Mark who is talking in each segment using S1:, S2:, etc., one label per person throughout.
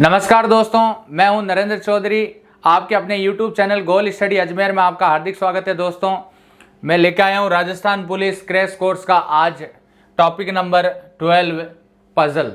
S1: नमस्कार दोस्तों, मैं हूं नरेंद्र चौधरी। आपके अपने YouTube चैनल गोल स्टडी अजमेर में आपका हार्दिक स्वागत है। दोस्तों, मैं लेकर आया हूं राजस्थान पुलिस क्रैश कोर्स का आज टॉपिक नंबर 12 पजल।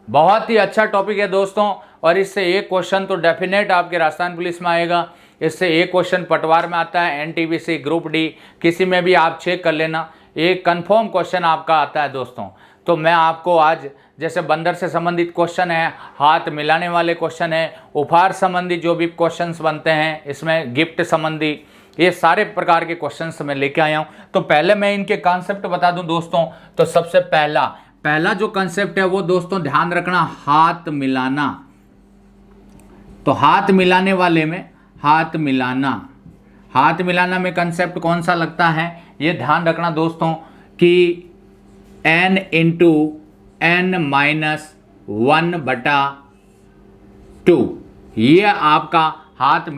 S1: बहुत ही अच्छा टॉपिक है दोस्तों, और इससे एक क्वेश्चन तो डेफिनेट आपके राजस्थान पुलिस में आएगा। इससे एक क्वेश्चन पटवार में आता है, NTPC ग्रुप डी, किसी में भी आप चेक कर लेना, एक कंफर्म क्वेश्चन आपका आता है दोस्तों। तो मैं आपको आज जैसे बंदर से संबंधित क्वेश्चन है, हाथ मिलाने वाले क्वेश्चन है, उपहार संबंधी जो भी क्वेश्चंस बनते हैं, इसमें गिफ्ट संबंधी, ये सारे प्रकार के क्वेश्चंस मैं लेके आया हूं। तो पहले मैं इनके कॉन्सेप्ट बता दूं दोस्तों। तो सबसे पहला जो कॉन्सेप्ट है वो दोस्तों ध्यान रखना, हाथ मिलाना। तो हाथ मिलाने वाले में हाथ मिलाना में कंसेप्ट कौन सा लगता है, ये ध्यान रखना दोस्तों कि n इंटू n माइनस 1/2, ये आपका हाथ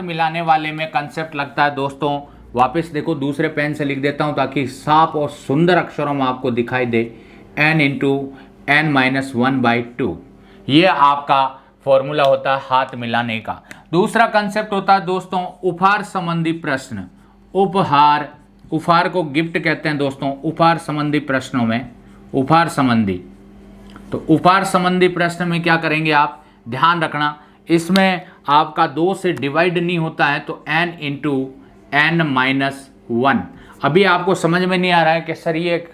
S1: मिलाने वाले में कंसेप्ट लगता है दोस्तों। वापस देखो, दूसरे पेन से लिख देता हूं ताकि साफ और सुंदर अक्षरों में आपको दिखाई दे। n इंटू n माइनस 1/2, ये आपका फॉर्मूला होता है हाथ मिलाने का। दूसरा कंसेप्ट होता है दोस्तों उपहार संबंधी प्रश्न। उपहार को गिफ्ट कहते हैं दोस्तों। उपहार संबंधी प्रश्नों में उपहार संबंधी प्रश्न में क्या करेंगे आप, ध्यान रखना, इसमें आपका 2 से डिवाइड नहीं होता है, तो n इंटू n माइनस 1। अभी आपको समझ में नहीं आ रहा है कि सर ये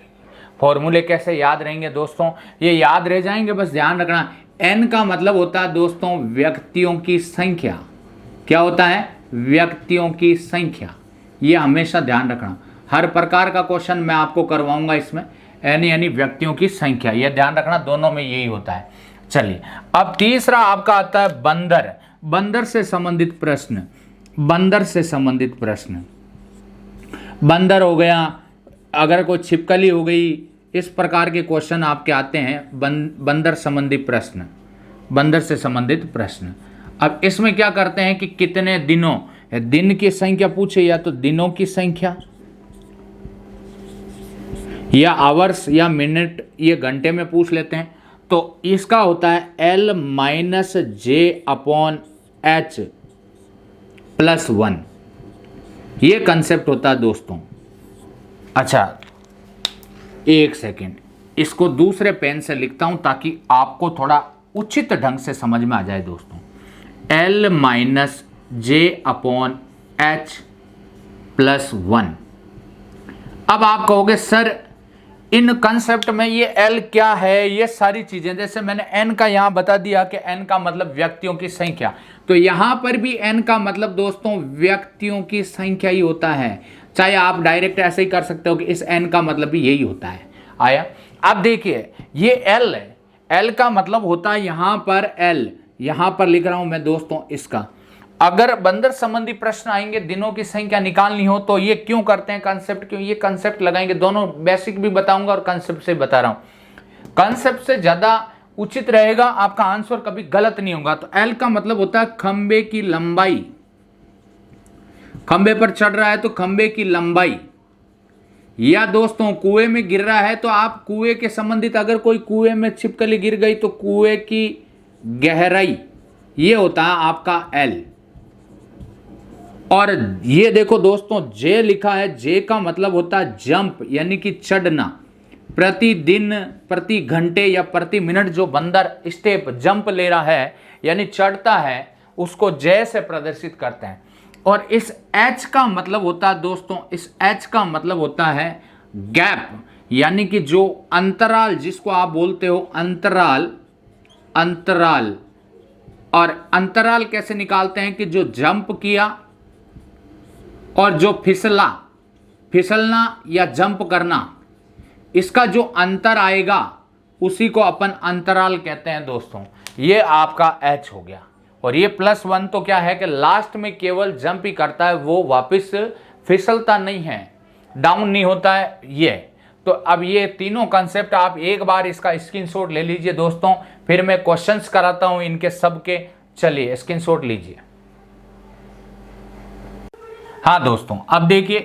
S1: फॉर्मूले कैसे याद रहेंगे दोस्तों, ये याद रह जाएंगे, बस ध्यान रखना। n का मतलब होता है दोस्तों व्यक्तियों की संख्या। क्या होता है? व्यक्तियों की संख्या। ये हमेशा ध्यान रखना, हर प्रकार का क्वेश्चन मैं आपको करवाऊंगा इसमें n यानी व्यक्तियों की संख्या, यह ध्यान रखना, दोनों में यही होता है। चलिए, अब तीसरा आपका आता है बंदर से संबंधित प्रश्न। बंदर हो गया, अगर कोई छिपकली हो गई, इस प्रकार के क्वेश्चन आपके आते हैं बंदर से संबंधित प्रश्न। अब इसमें क्या करते हैं कि कितने दिनों, दिन की संख्या पूछे या तो दिनों की संख्या, या आवर्स या मिनट, ये घंटे में पूछ लेते हैं। तो इसका होता है L माइनस J/H+1, ये कंसेप्ट होता है दोस्तों। अच्छा, एक सेकेंड, इसको दूसरे पेन से लिखता हूं ताकि आपको थोड़ा उचित ढंग से समझ में आ जाए दोस्तों। L minus J/H+1। अब आप कहोगे सर इन कंसेप्ट में ये L क्या है, ये सारी चीजें, जैसे मैंने N का यहां बता दिया कि N का मतलब व्यक्तियों की संख्या, तो यहां पर भी N का मतलब दोस्तों व्यक्तियों की संख्या ही होता है। चाहे आप डायरेक्ट ऐसे ही कर सकते हो कि इस N का मतलब भी यही होता है। आया? अब देखिए, ये L है, L का मतलब होता है यहां पर L, यहां पर लिख रहा हूं मैं दोस्तों इसका। अगर बंदर संबंधी प्रश्न आएंगे, दिनों की संख्या निकालनी हो, तो ये क्यों करते हैं कंसेप्ट, क्यों ये कंसेप्ट लगाएंगे, दोनों बेसिक भी बताऊंगा और कंसेप्ट से बता रहा हूं। कंसेप्ट से ज्यादा उचित रहेगा, आपका आंसर कभी गलत नहीं होगा। तो L का मतलब होता है खंबे की लंबाई। खंबे पर चढ़ रहा है तो खंबे की लंबाई, या दोस्तों कुएं में गिर रहा है तो आप कुएं के संबंधित, अगर कोई कुएं में छिपकली गिर गई तो कुएं की गहराई, ये होता है आपका L। और ये देखो दोस्तों J लिखा है, J का मतलब होता है जंप, यानी कि चढ़ना। प्रतिदिन, प्रति घंटे या प्रति मिनट जो बंदर स्टेप जंप ले रहा है यानी चढ़ता है, उसको J से प्रदर्शित करते हैं। और इस H का मतलब होता है दोस्तों, इस H का मतलब होता है गैप, यानी कि जो अंतराल, जिसको आप बोलते हो अंतराल। और अंतराल कैसे निकालते हैं कि जो जंप किया और जो फिसलना या जंप करना, इसका जो अंतर आएगा उसी को अपन अंतराल कहते हैं दोस्तों। ये आपका H हो गया। और ये +1 तो क्या है कि लास्ट में केवल जंप ही करता है, वो वापस फिसलता नहीं है, डाउन नहीं होता है ये। तो अब ये तीनों कंसेप्ट आप एक बार इसका स्क्रीनशॉट ले लीजिए दोस्तों, फिर मैं क्वेश्चंस कराता हूं इनके सबके। चलिए स्क्रीनशॉट लीजिए। हाँ दोस्तों, अब देखिए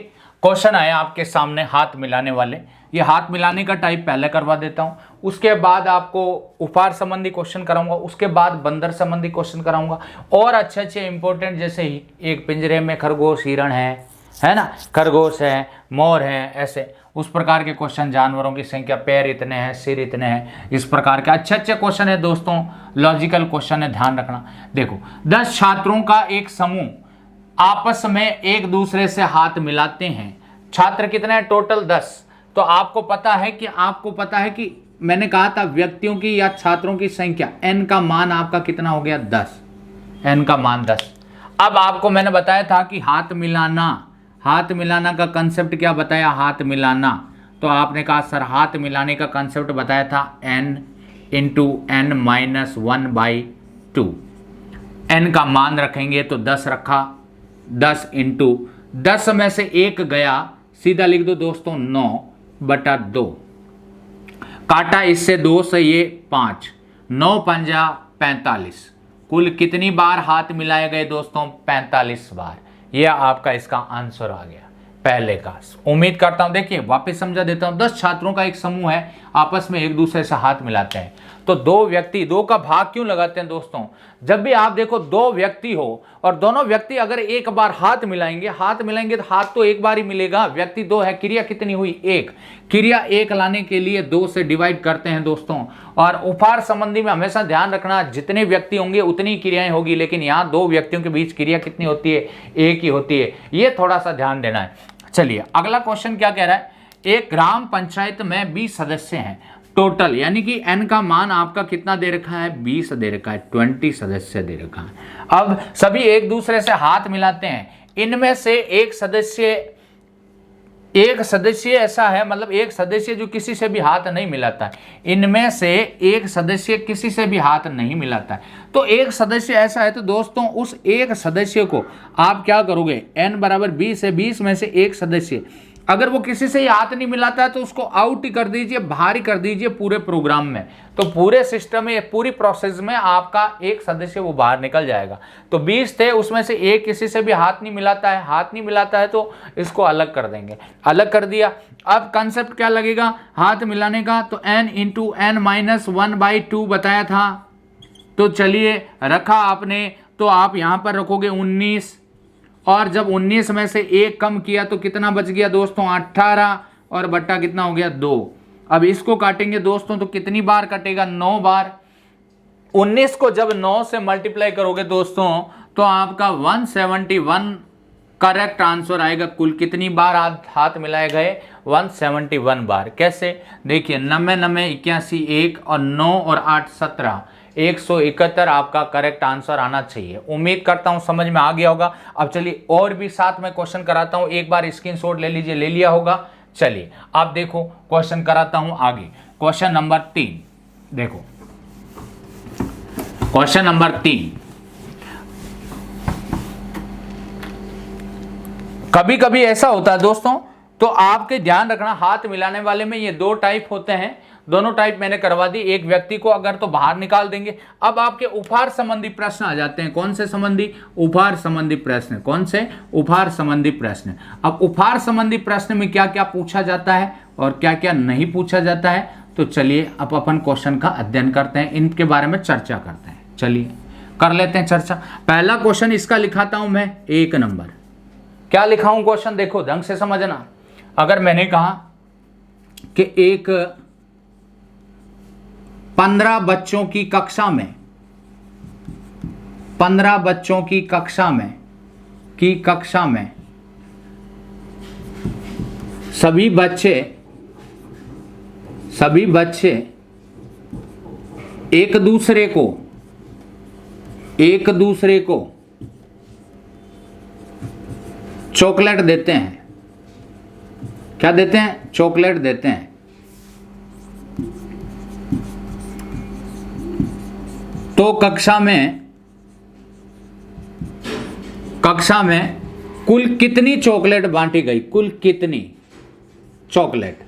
S1: क्वेश्चन आए आपके सामने हाथ मिलाने वाले। ये हाथ मिलाने का टाइप पहले करवा देता हूं, उसके बाद आपको उपहार संबंधी क्वेश्चन कराऊंगा, उसके बाद बंदर संबंधी क्वेश्चन कराऊंगा और अच्छे अच्छे इंपॉर्टेंट, जैसे एक पिंजरे में खरगोश हिरण है ना, खरगोश है, मोर है, ऐसे उस प्रकार के क्वेश्चन, जानवरों की संख्या, पैर इतने हैं, सिर इतने हैं, इस प्रकार के अच्छे अच्छे क्वेश्चन है दोस्तों, लॉजिकल क्वेश्चन है, ध्यान रखना। देखो 10 छात्रों का एक समूह आपस में एक दूसरे से हाथ मिलाते हैं। छात्र कितने हैं? टोटल 10। तो आपको पता है कि मैंने कहा था व्यक्तियों की या छात्रों की संख्या, n का मान आपका कितना हो गया? 10। n का मान 10। अब आपको मैंने बताया था कि हाथ मिलाना का कंसेप्ट क्या बताया? हाथ मिलाना, तो आपने कहा सर हाथ मिलाने का कंसेप्ट बताया था n into n minus 1/2। n का मान रखेंगे तो 10 रखा, 10 इंटू 10 में से 1 गया, सीधा लिख दो दोस्तों 9/2। काटा इससे 2 से ये 5, 9 पंजा 45। कुल कितनी बार हाथ मिलाए गए दोस्तों? 45 बार। यह आपका इसका आंसर आ गया पहले का। उम्मीद करता हूं, देखिए वापस समझा देता हूं। 10 छात्रों का एक समूह है, आपस में एक दूसरे से हाथ मिलाते हैं। तो 2 व्यक्ति, 2 का भाग क्यों लगाते हैं दोस्तों? जब भी आप देखो 2 व्यक्ति हो और दोनों व्यक्ति अगर एक बार हाथ मिलाएंगे तो हाथ तो एक बार ही मिलेगा। व्यक्ति 2 है, क्रिया कितनी हुई? 1। क्रिया 1 लाने के लिए 2 से डिवाइड करते हैं दोस्तों। और उपहार संबंधी में हमेशा ध्यान रखना, जितने व्यक्ति होंगे उतनी क्रियाएं होगी, लेकिन यहाँ 2 व्यक्तियों के बीच क्रिया कितनी होती है? 1 ही होती है। ये थोड़ा सा ध्यान देना है। चलिए अगला क्वेश्चन क्या कह रहा है? एक ग्राम पंचायत में 20 सदस्य हैं टोटल, यानी कि n का मान आपका कितना दे रखा है? 20 दे रखा है, 20 सदस्य दे रखा है। अब सभी एक दूसरे से हाथ मिलाते हैं। इनमें से एक सदस्य ऐसा है, मतलब एक सदस्य जो किसी से भी हाथ नहीं मिलाता है। इनमें से एक सदस्य किसी से भी हाथ नहीं मिलाता है। तो एक सदस्य ऐसा है, तो दोस्तों उस एक सदस्य को आप क्या करोगे? n बराबर 20 है, 20 में से एक सदस्य अगर वो किसी से ही हाथ नहीं मिलाता है तो उसको आउट ही कर दीजिए, बाहर ही कर दीजिए पूरे प्रोग्राम में। तो पूरे सिस्टम में, पूरी प्रोसेस में आपका एक सदस्य वो बाहर निकल जाएगा। तो 20 थे, उसमें से एक किसी से भी हाथ नहीं मिलाता है तो इसको अलग कर देंगे, अलग कर दिया। अब कंसेप्ट क्या लगेगा हाथ मिलाने का? तो n इंटू n माइनस 1/2 बताया था। तो चलिए रखा आपने, तो आप यहां पर रखोगे 19, और जब 19 में से 1 कम किया तो कितना बच गया दोस्तों? 18, और बट्टा कितना हो गया? 2। अब इसको काटेंगे दोस्तों तो कितनी बार कटेगा? 9 बार। 19 को जब 9 से मल्टीप्लाई करोगे दोस्तों तो आपका 171 करेक्ट आंसर आएगा। कुल कितनी बार हाथ मिलाए गए? 171 बार। कैसे? देखिए 90 90 81 1 और 9 और 8 17, 171 आपका करेक्ट आंसर आना चाहिए। उम्मीद करता हूं समझ में आ गया होगा। अब चलिए और भी साथ में क्वेश्चन कराता हूं, एक बार स्क्रीनशॉट ले लीजिए, ले लिया होगा। चलिए आप देखो क्वेश्चन कराता हूं आगे। क्वेश्चन नंबर 3 देखो, क्वेश्चन नंबर 3। कभी कभी ऐसा होता है दोस्तों, तो आपके ध्यान रखना हाथ मिलाने वाले में ये 2 टाइप होते हैं। दोनों टाइप मैंने करवा दी। एक व्यक्ति को अगर तो बाहर निकाल देंगे। अब आपके उपहार संबंधी प्रश्न आ जाते हैं। कौन से संबंधी? उपहार संबंधी प्रश्न। कौन से? उपहार संबंधी प्रश्न। अब उपहार संबंधी प्रश्न में क्या क्या पूछा जाता है और क्या क्या नहीं पूछा जाता है, तो चलिए अब अपन क्वेश्चन का अध्ययन करते हैं, इनके बारे में चर्चा करते हैं। चलिए कर लेते हैं चर्चा। पहला क्वेश्चन इसका लिखाता हूं मैं 1 नंबर। क्या लिखा हूं क्वेश्चन? देखो ढंग से समझना। अगर मैंने कहा कि एक 15 बच्चों की कक्षा में, 15 बच्चों की कक्षा में सभी बच्चे एक दूसरे को चॉकलेट देते हैं। क्या देते हैं? चॉकलेट देते हैं। तो कक्षा में कुल कितनी चॉकलेट बांटी गई? कुल कितनी चॉकलेट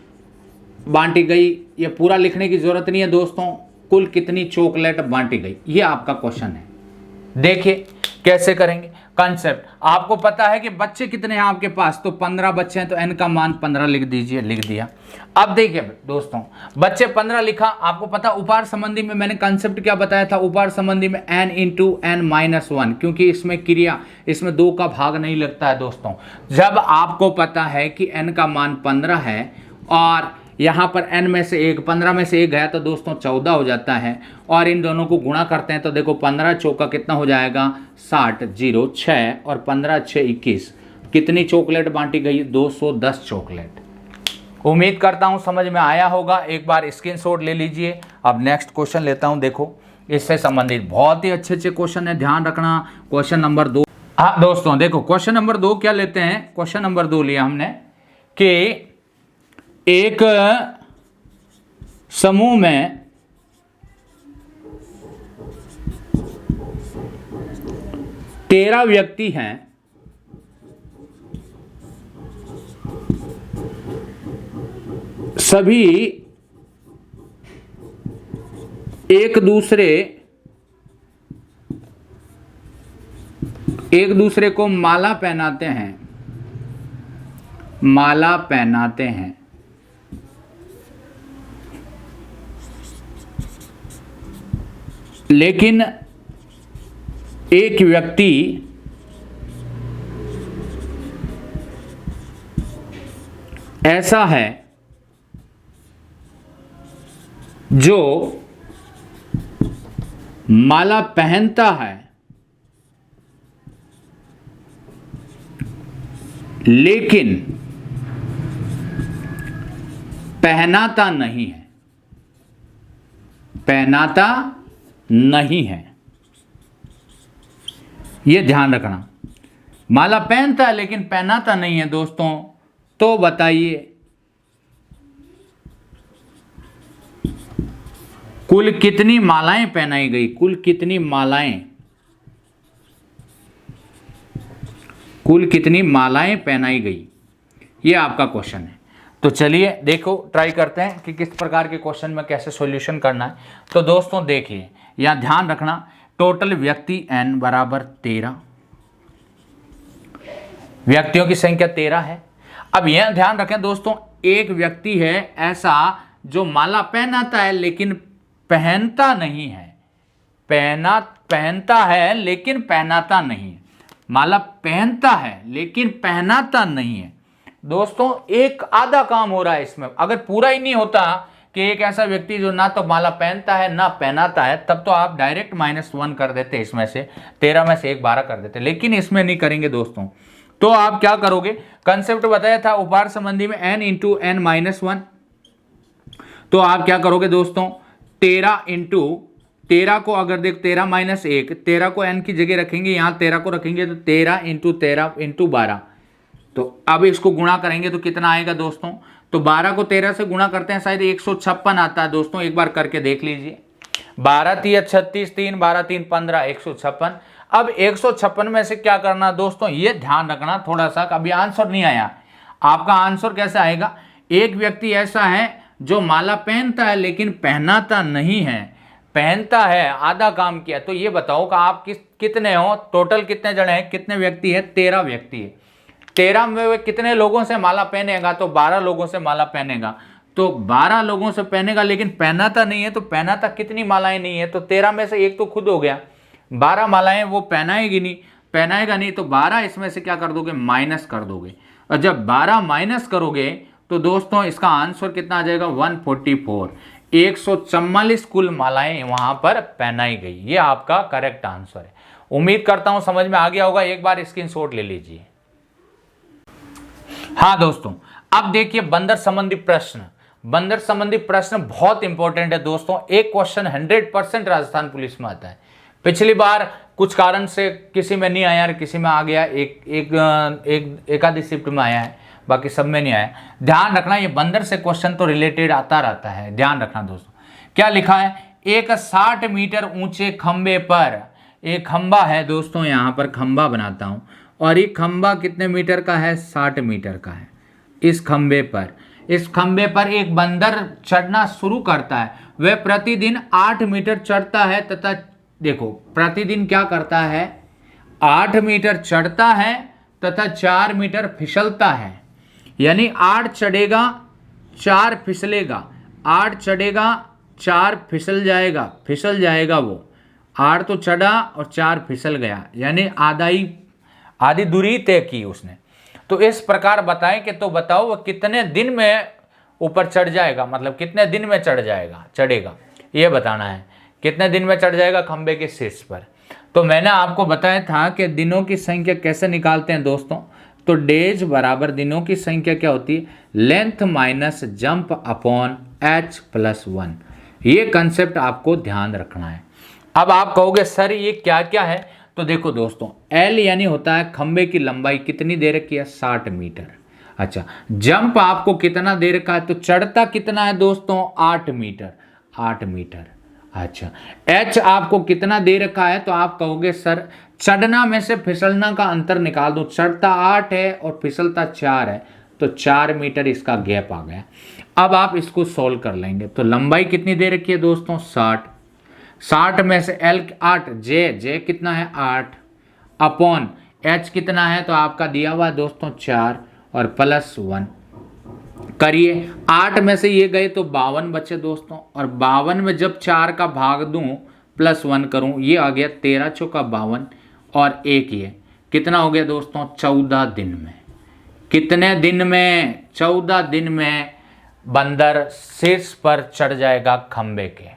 S1: बांटी गई? ये पूरा लिखने की जरूरत नहीं है दोस्तों। कुल कितनी चॉकलेट बांटी गई, ये आपका क्वेश्चन है। देखिए कैसे करेंगे। कंसेप्ट। आपको पता है कि बच्चे कितने हैं आपके पास, तो 15 बच्चे हैं, तो n का मान 15 लिख दीजिए। लिख दिया। अब देखिए दोस्तों, बच्चे 15 लिखा। आपको पता उपार संबंधी में मैंने कंसेप्ट क्या बताया था, उपार संबंधी में n इंटू n माइनस 1, क्योंकि इसमें क्रिया, इसमें 2 का भाग नहीं लगता है दोस्तों। जब आपको पता है कि n का मान 15 है और यहाँ पर n में से 1, 15 में से 1 गया तो दोस्तों 14 हो जाता है, और इन दोनों को गुणा करते हैं तो देखो 15 चौका कितना हो जाएगा 60, 0 6 और 15 6 21। कितनी चॉकलेट बांटी गई, 210 चॉकलेट। उम्मीद करता हूँ समझ में आया होगा। एक बार स्क्रीनशॉट ले लीजिए। अब नेक्स्ट क्वेश्चन लेता हूँ। देखो इससे संबंधित बहुत ही अच्छे अच्छे क्वेश्चन है, ध्यान रखना। Question number 2। हाँ दोस्तों देखो क्वेश्चन नंबर 2 क्या लेते हैं। क्वेश्चन नंबर 2 लिया हमने कि एक समूह में तेरह व्यक्ति हैं, सभी एक दूसरे को माला पहनाते हैं, माला पहनाते हैं। लेकिन एक व्यक्ति ऐसा है जो माला पहनता है लेकिन पहनाता नहीं है, पहनाता नहीं है। यह ध्यान रखना, माला पहनता है लेकिन पहनाता नहीं है दोस्तों। तो बताइए कुल कितनी मालाएं पहनाई गई, कुल कितनी मालाएं, कुल कितनी मालाएं पहनाई गई, यह आपका क्वेश्चन है। तो चलिए देखो ट्राई करते हैं कि किस प्रकार के क्वेश्चन में कैसे सॉल्यूशन करना है। तो दोस्तों देखिए यहां ध्यान रखना, टोटल व्यक्ति n बराबर 13, व्यक्तियों की संख्या 13 है। अब यह ध्यान रखें दोस्तों, एक व्यक्ति है ऐसा जो माला पहनाता है लेकिन पहनता नहीं है, पहनता है लेकिन पहनाता नहीं है। माला पहनता है लेकिन पहनाता नहीं है दोस्तों। एक आधा काम हो रहा है इसमें। अगर पूरा ही नहीं होता कि एक ऐसा व्यक्ति जो ना तो माला पहनता है ना पहनाता है, तब तो आप डायरेक्ट -1 कर देते, इसमें से 13 में से 1 12 कर देते, लेकिन इसमें नहीं करेंगे दोस्तों। तो आप क्या करोगे, कंसेप्ट बताया था उपहार संबंधी में n इंटू n माइनस 1। तो आप क्या करोगे दोस्तों, 13 इंटू 13 को अगर देख 13 माइनस 1, 13 को n की जगह रखेंगे, यहां 13 को रखेंगे तो 13 इंटू 13 इंटू 12। तो अब इसको गुणा करेंगे तो कितना आएगा दोस्तों, तो 12 को 13 से गुणा करते हैं शायद 156 आता है दोस्तों। एक बार करके देख लीजिए, 12 3 36, 3 12 3 15, 156। अब 156 में से क्या करना दोस्तों, ये ध्यान रखना थोड़ा सा, अभी आंसर नहीं आया। आपका आंसर कैसे आएगा, एक व्यक्ति ऐसा है जो माला पहनता है लेकिन पहनाता नहीं है, पहनता है, आधा काम किया। तो ये बताओ कि आप कितने हो, टोटल कितने जने हैं, कितने व्यक्ति है, 13 व्यक्ति है। 13 में वे कितने लोगों से माला पहनेगा, तो 12 लोगों से माला पहनेगा। तो 12 लोगों से पहनेगा लेकिन पहनाता नहीं है, तो पहनाता कितनी मालाएं नहीं है, तो 13 में से 1 तो खुद हो गया, 12 मालाएं वो पहनाएगा नहीं, तो 12 इसमें से क्या कर दोगे, माइनस कर दोगे। और जब 12 माइनस करोगे तो दोस्तों इसका आंसर कितना आ जाएगा, 144, 144 कुल मालाएं वहां पर पहनाई गई। ये आपका करेक्ट आंसर है। उम्मीद करता हूं समझ में आ गया होगा। एक बार स्क्रीनशॉट ले लीजिए। हाँ दोस्तों, अब देखिए बंदर संबंधी प्रश्न। बंदर संबंधी प्रश्न बहुत इंपॉर्टेंट है दोस्तों। एक क्वेश्चन 100% राजस्थान पुलिस में आता है। पिछली बार कुछ कारण से किसी में नहीं आया, किसी में आ गया, एक आधी शिफ्ट में आया है, बाकी सब में नहीं आया। ध्यान रखना, ये बंदर से क्वेश्चन तो रिलेटेड आता रहता है। ध्यान रखना दोस्तों, क्या लिखा है, एक 60 मीटर ऊंचे खंबे पर, एक खंबा है दोस्तों, यहां पर खंबा बनाता हूं, और एक खंबा कितने मीटर का है, 60 मीटर का है। इस खंबे पर एक बंदर चढ़ना शुरू करता है। वह प्रतिदिन 8 मीटर चढ़ता है तथा देखो प्रतिदिन क्या करता है, 8 मीटर चढ़ता है तथा 4 मीटर फिसलता है, यानी 8 चढ़ेगा 4 फिसलेगा, 8 चढ़ेगा 4 फिसल जाएगा वो 8 तो चढ़ा और 4 फिसल गया, यानी आधी दूरी तय की उसने। तो इस प्रकार बताएं कि तो बताओ वो कितने दिन में ऊपर चढ़ जाएगा, मतलब कितने दिन में चढ़ेगा ये बताना है, कितने दिन में चढ़ जाएगा खंबे के शीर्ष पर। तो मैंने आपको बताया था कि दिनों की संख्या कैसे निकालते हैं दोस्तों। तो डेज बराबर दिनों की संख्या क्या होती है, length minus jump upon h+1। ये कंसेप्ट आपको ध्यान रखना है। अब आप कहोगे सर ये क्या क्या है, तो देखो दोस्तों, L यानी होता है खंबे की लंबाई, कितनी दे रखी है 60 मीटर। अच्छा, जंप आपको कितना दे रखा है, तो चढ़ता कितना है दोस्तों 8 मीटर। अच्छा, H आपको कितना दे रखा है, तो आप कहोगे सर चढ़ना में से फिसलना का अंतर निकाल दो, चढ़ता 8 है और फिसलता 4 है, तो 4 मीटर इसका गैप आ गया। अब आप इसको सोल्व कर लेंगे। तो लंबाई कितनी दे रखी है दोस्तों 60 में से L 8, J कितना है 8 अपॉन H कितना है, तो आपका दिया हुआ दोस्तों 4 और +1 करिए। 8 में से ये गए तो 52 बचे दोस्तों, और 52 में जब 4 का भाग दूं +1 करूं, ये आ गया 13 चौका 52 और 1 ये कितना हो गया दोस्तों 14 दिन में। कितने दिन में, 14 दिन में बंदर शीर्ष पर चढ़ जाएगा खंबे के।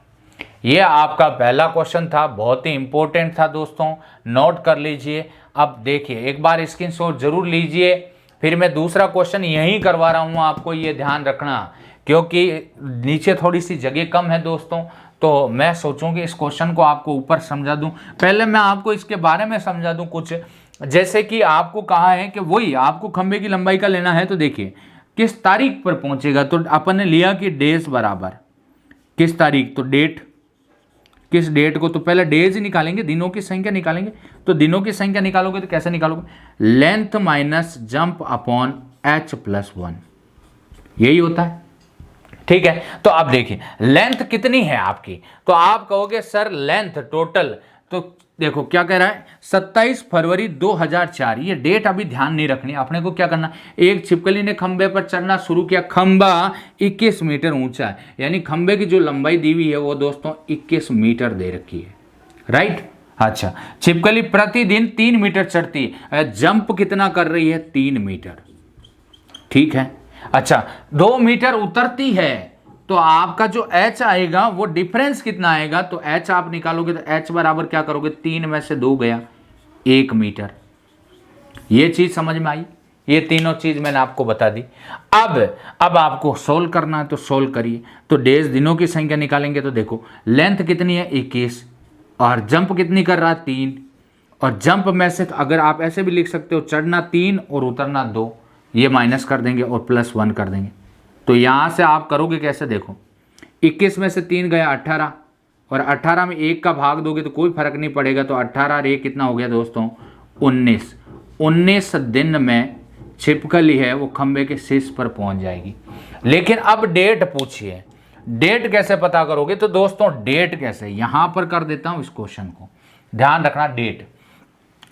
S1: ये आपका पहला क्वेश्चन था, बहुत ही इंपॉर्टेंट था दोस्तों, नोट कर लीजिए। अब देखिए एक बार स्क्रीनशॉट जरूर लीजिए, फिर मैं दूसरा क्वेश्चन यहीं करवा रहा हूँ, आपको ये ध्यान रखना, क्योंकि नीचे थोड़ी सी जगह कम है दोस्तों, तो मैं सोचूं कि इस क्वेश्चन को आपको ऊपर समझा दूं। पहले मैं आपको इसके बारे में समझा दूं कुछ, जैसे कि आपको कहा है कि वही आपको खंबे की लंबाई का लेना है। तो देखिए किस तारीख पर पहुंचेगा, तो अपन ने लिया कि डेज बराबर किस तारीख, तो डेट, किस डेट को, तो पहले डेज ही निकालेंगे, दिनों की संख्या निकालेंगे। तो दिनों की संख्या निकालोगे तो कैसे निकालोगे, length minus jump upon h+1, यही होता है। ठीक है, तो अब देखिए लेंथ कितनी है आपकी, तो आप कहोगे सर लेंथ टोटल, तो देखो क्या कह रहा है 27 फरवरी 2004, ये डेट अभी ध्यान नहीं रखनी अपने को। क्या करना, एक छिपकली ने खंबे पर चढ़ना शुरू किया, खंबा 21 मीटर ऊंचा है, यानी खंबे की जो लंबाई दी हुई है वो दोस्तों 21 मीटर दे रखी है, राइट। अच्छा, छिपकली प्रतिदिन 3 मीटर चढ़ती है, जंप कितना कर रही है 3 मीटर, ठीक है। अच्छा, 2 मीटर उतरती है, तो आपका जो h आएगा वो डिफरेंस कितना आएगा, तो h आप निकालोगे तो h बराबर क्या करोगे, 3 में से 2 गया 1 मीटर। ये चीज समझ में आई, ये तीनों चीज मैंने आपको बता दी। अब आपको सोल्व करना है, तो सोल्व करिए। तो डेज दिनों की संख्या निकालेंगे, तो देखो लेंथ कितनी है 21 और जंप कितनी कर रहा है 3, और जंप में से अगर आप ऐसे भी लिख सकते हो, चढ़ना 3 और उतरना 2, ये माइनस कर देंगे और +1 कर देंगे। तो यहाँ से आप करोगे कैसे, देखो 21 में से 3 गया 18, और 18 में 1 का भाग दोगे तो कोई फर्क नहीं पड़ेगा, तो 18 और 1 कितना हो गया दोस्तों 19 दिन में छिपकली है वो खंबे के शीर्ष पर पहुंच जाएगी। लेकिन अब डेट पूछिए, डेट कैसे पता करोगे, तो दोस्तों डेट कैसे, यहां पर कर देता हूं इस क्वेश्चन को, ध्यान रखना। डेट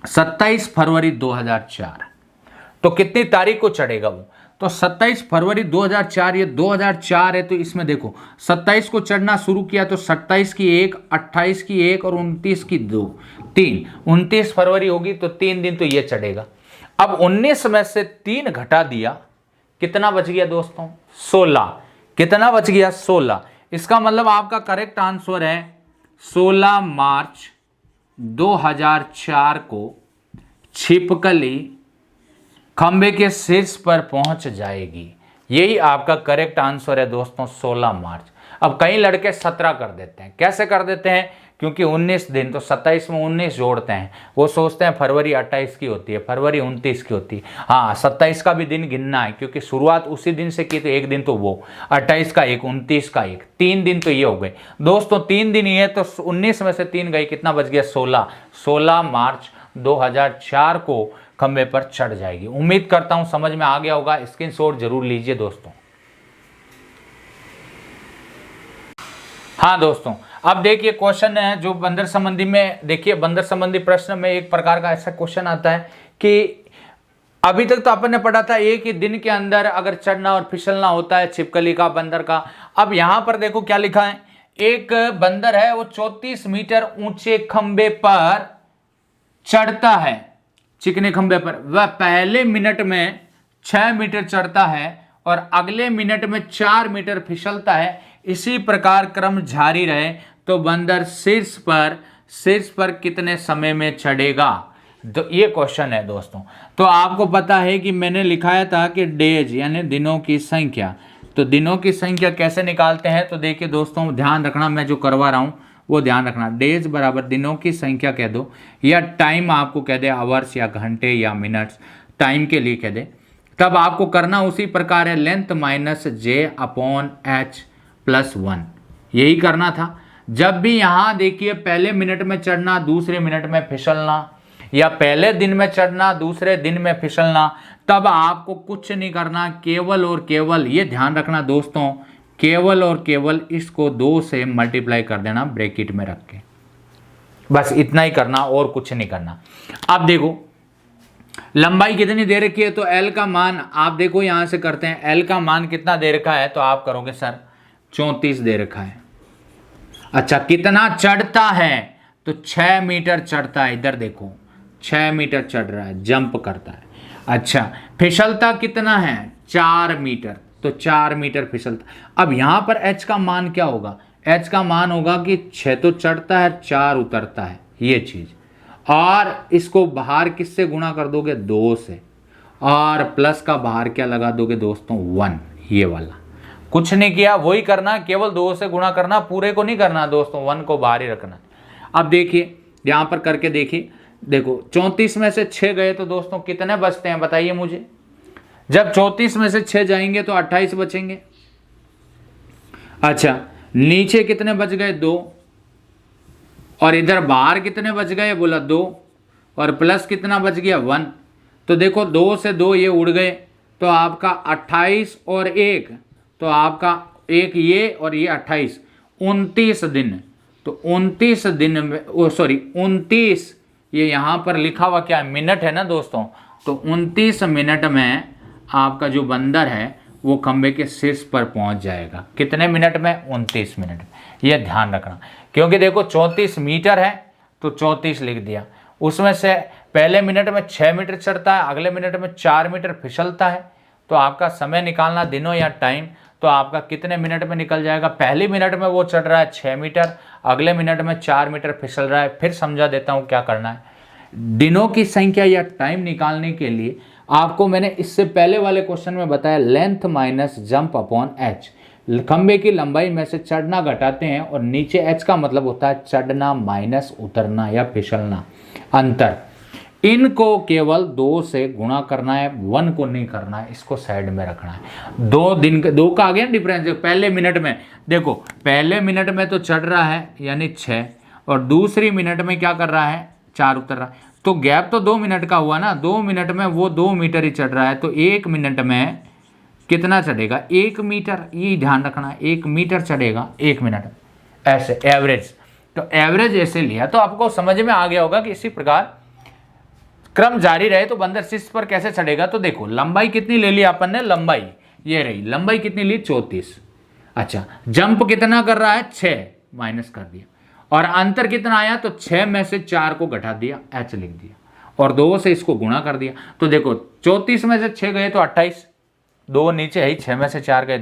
S1: 27 फरवरी 2004, तो कितनी तारीख को चढ़ेगा वो, तो 27 फरवरी 2004, ये 2004 है, तो इसमें देखो 27 को चढ़ना शुरू किया, तो 27 की 1, 28 की 1 और 29 की 2, 3, 29 फरवरी होगी, तो 3 दिन तो ये चढ़ेगा। अब 19 में से 3 घटा दिया, कितना बच गया दोस्तों 16, कितना बच गया 16। इसका मतलब आपका करेक्ट आंसर है 16 मार्च 2004 को छिपकली खंबे के शीर्ष पर पहुंच जाएगी। यही आपका करेक्ट आंसर है दोस्तों 16 मार्च। अब कई लड़के 17 कर देते हैं, कैसे कर देते हैं, क्योंकि 19 दिन, तो 27 में 19 जोड़ते हैं, वो सोचते हैं फरवरी 28 की होती है, फरवरी 29 की होती है। हाँ, 27 का भी दिन गिनना है, क्योंकि शुरुआत उसी दिन से की, तो एक दिन तो वो 28 का 1, 29 का 1, 3 दिन तो ये हो गए दोस्तों, 3 दिन ये, तो 19 में से 3 गए, कितना बच गया 16 मार्च 2004 को खंबे पर चढ़ जाएगी। उम्मीद करता हूं समझ में आ गया होगा, स्क्रीनशॉट जरूर लीजिए दोस्तों। हाँ दोस्तों, अब देखिए क्वेश्चन है जो बंदर संबंधी में, देखिए बंदर संबंधी प्रश्न में एक प्रकार का ऐसा क्वेश्चन आता है कि अभी तक तो अपन ने पढ़ा था एक ही दिन के अंदर अगर चढ़ना और फिसलना होता है छिपकली का, बंदर का। अब यहां पर देखो क्या लिखा है, एक बंदर है वो 34 मीटर ऊंचे खंबे पर चढ़ता है, चिकने खंबे पर, वह पहले मिनट में 6 मीटर चढ़ता है और अगले मिनट में 4 मीटर फिसलता है। इसी प्रकार क्रम जारी रहे तो बंदर शीर्ष पर कितने समय में चढ़ेगा। तो ये क्वेश्चन है दोस्तों। तो आपको पता है कि मैंने लिखाया था कि डेज यानी दिनों की संख्या, तो दिनों की संख्या कैसे निकालते हैं, तो देखिए दोस्तों ध्यान रखना, मैं जो करवा रहा हूं वो ध्यान रखना। डेज बराबर दिनों की संख्या कह दो, या टाइम आपको कह दे आवर्स या घंटे या मिनट्स, टाइम के लिए कह दे, तब आपको करना उसी प्रकार है, लेंथ माइनस जे अपॉन एच प्लस 1, यही करना था। जब भी यहां देखिए पहले मिनट में चढ़ना दूसरे मिनट में फिसलना, या पहले दिन में चढ़ना दूसरे दिन में फिसलना, तब आपको कुछ नहीं करना, केवल और केवल ये ध्यान रखना दोस्तों, केवल और केवल इसको 2 से मल्टीप्लाई कर देना ब्रैकेट में रख के, बस इतना ही करना और कुछ नहीं करना। अब देखो लंबाई कितनी दे रखी है, तो एल का मान आप देखो यहां से करते हैं, एल का मान कितना दे रखा है, तो आप करोगे सर 34 दे रखा है। अच्छा कितना चढ़ता है, तो 6 मीटर चढ़ता है, इधर देखो 6 मीटर चढ़ रहा है, जंप करता है। अच्छा फिसलता कितना है, 4 मीटर, तो 4 मीटर फिसलता। अब यहां पर h का मान क्या होगा, h का मान होगा कि 6 तो चढ़ता है 4 उतरता है, ये चीज, और इसको बाहर किससे गुणा कर दोगे, 2 से, और प्लस का बाहर क्या लगा दोगे दोस्तों, 1, ये वाला। कुछ नहीं किया, वही करना, केवल 2 से गुणा करना, पूरे को नहीं करना दोस्तों, 1 को बाहर ही रखना। अब देखिए यहां पर करके देखिए, देखो 34 में से 6 गए तो दोस्तों कितने बचते हैं बताइए मुझे। जब 34 में से 6 जाएंगे तो 28 बचेंगे। अच्छा नीचे कितने बच गए, 2, और इधर बाहर कितने बच गए, बोला 2, और प्लस कितना बच गया, 1। तो देखो 2 से 2 ये उड़ गए, तो आपका 28 और 1, तो आपका 1 ये और ये 28, 29 दिन। तो 29 दिन में, ओ सॉरी 29, ये यहां पर लिखा हुआ क्या है, मिनट है ना दोस्तों, तो 29 मिनट में आपका जो बंदर है वो खंबे के शीर्ष पर पहुंच जाएगा। कितने मिनट में, 29 मिनट में, ये ध्यान रखना। क्योंकि देखो 34 मीटर है तो 34 लिख दिया, उसमें से पहले मिनट में 6 मीटर चढ़ता है, अगले मिनट में 4 मीटर फिसलता है। तो आपका समय निकालना दिनों या टाइम, तो आपका कितने मिनट में निकल जाएगा। पहले मिनट में वो चढ़ रहा है 6 मीटर, अगले मिनट में 4 मीटर फिसल रहा है। फिर समझा देता हूँ क्या करना है। दिनों की संख्या या टाइम निकालने के लिए आपको मैंने इससे पहले वाले क्वेश्चन में बताया, length minus jump upon H, खंबे की लंबाई में से चढ़ना घटाते हैं, और नीचे एच का मतलब होता है चढ़ना माइनस उतरना या फिसलना, अंतर। इनको केवल 2 से गुणा करना है, 1 को नहीं करना है, इसको साइड में रखना है। 2 का आ गया डिफरेंस। पहले मिनट में देखो, पहले मिनट में तो चढ़ रहा है यानी 6, और दूसरी मिनट में क्या कर रहा है, 4 उतर रहा है, तो गैप तो 2 मिनट का हुआ ना। 2 मिनट में वो 2 मीटर ही चढ़ रहा है, तो 1 मिनट में कितना चढ़ेगा, 1 मीटर, ये ध्यान रखना, 1 मीटर चढ़ेगा 1 मिनट, ऐसे एवरेज। तो एवरेज ऐसे लिया, तो आपको समझ में आ गया होगा कि इसी प्रकार क्रम जारी रहे तो बंदर शीर्ष पर कैसे चढ़ेगा। तो देखो लंबाई कितनी ले ली अपन ने, लंबाई ये रही, लंबाई कितनी ली, 34। अच्छा जंप कितना कर रहा है, 6, माइनस कर दिया, और अंतर कितना आया, तो 6 में से 4 को घटा दिया, एच लिख दिया, और 2 से इसको गुणा कर दिया। तो देखो 34 में से 6 गए तो 28, 2 नीचे है, 6 में से 4 गए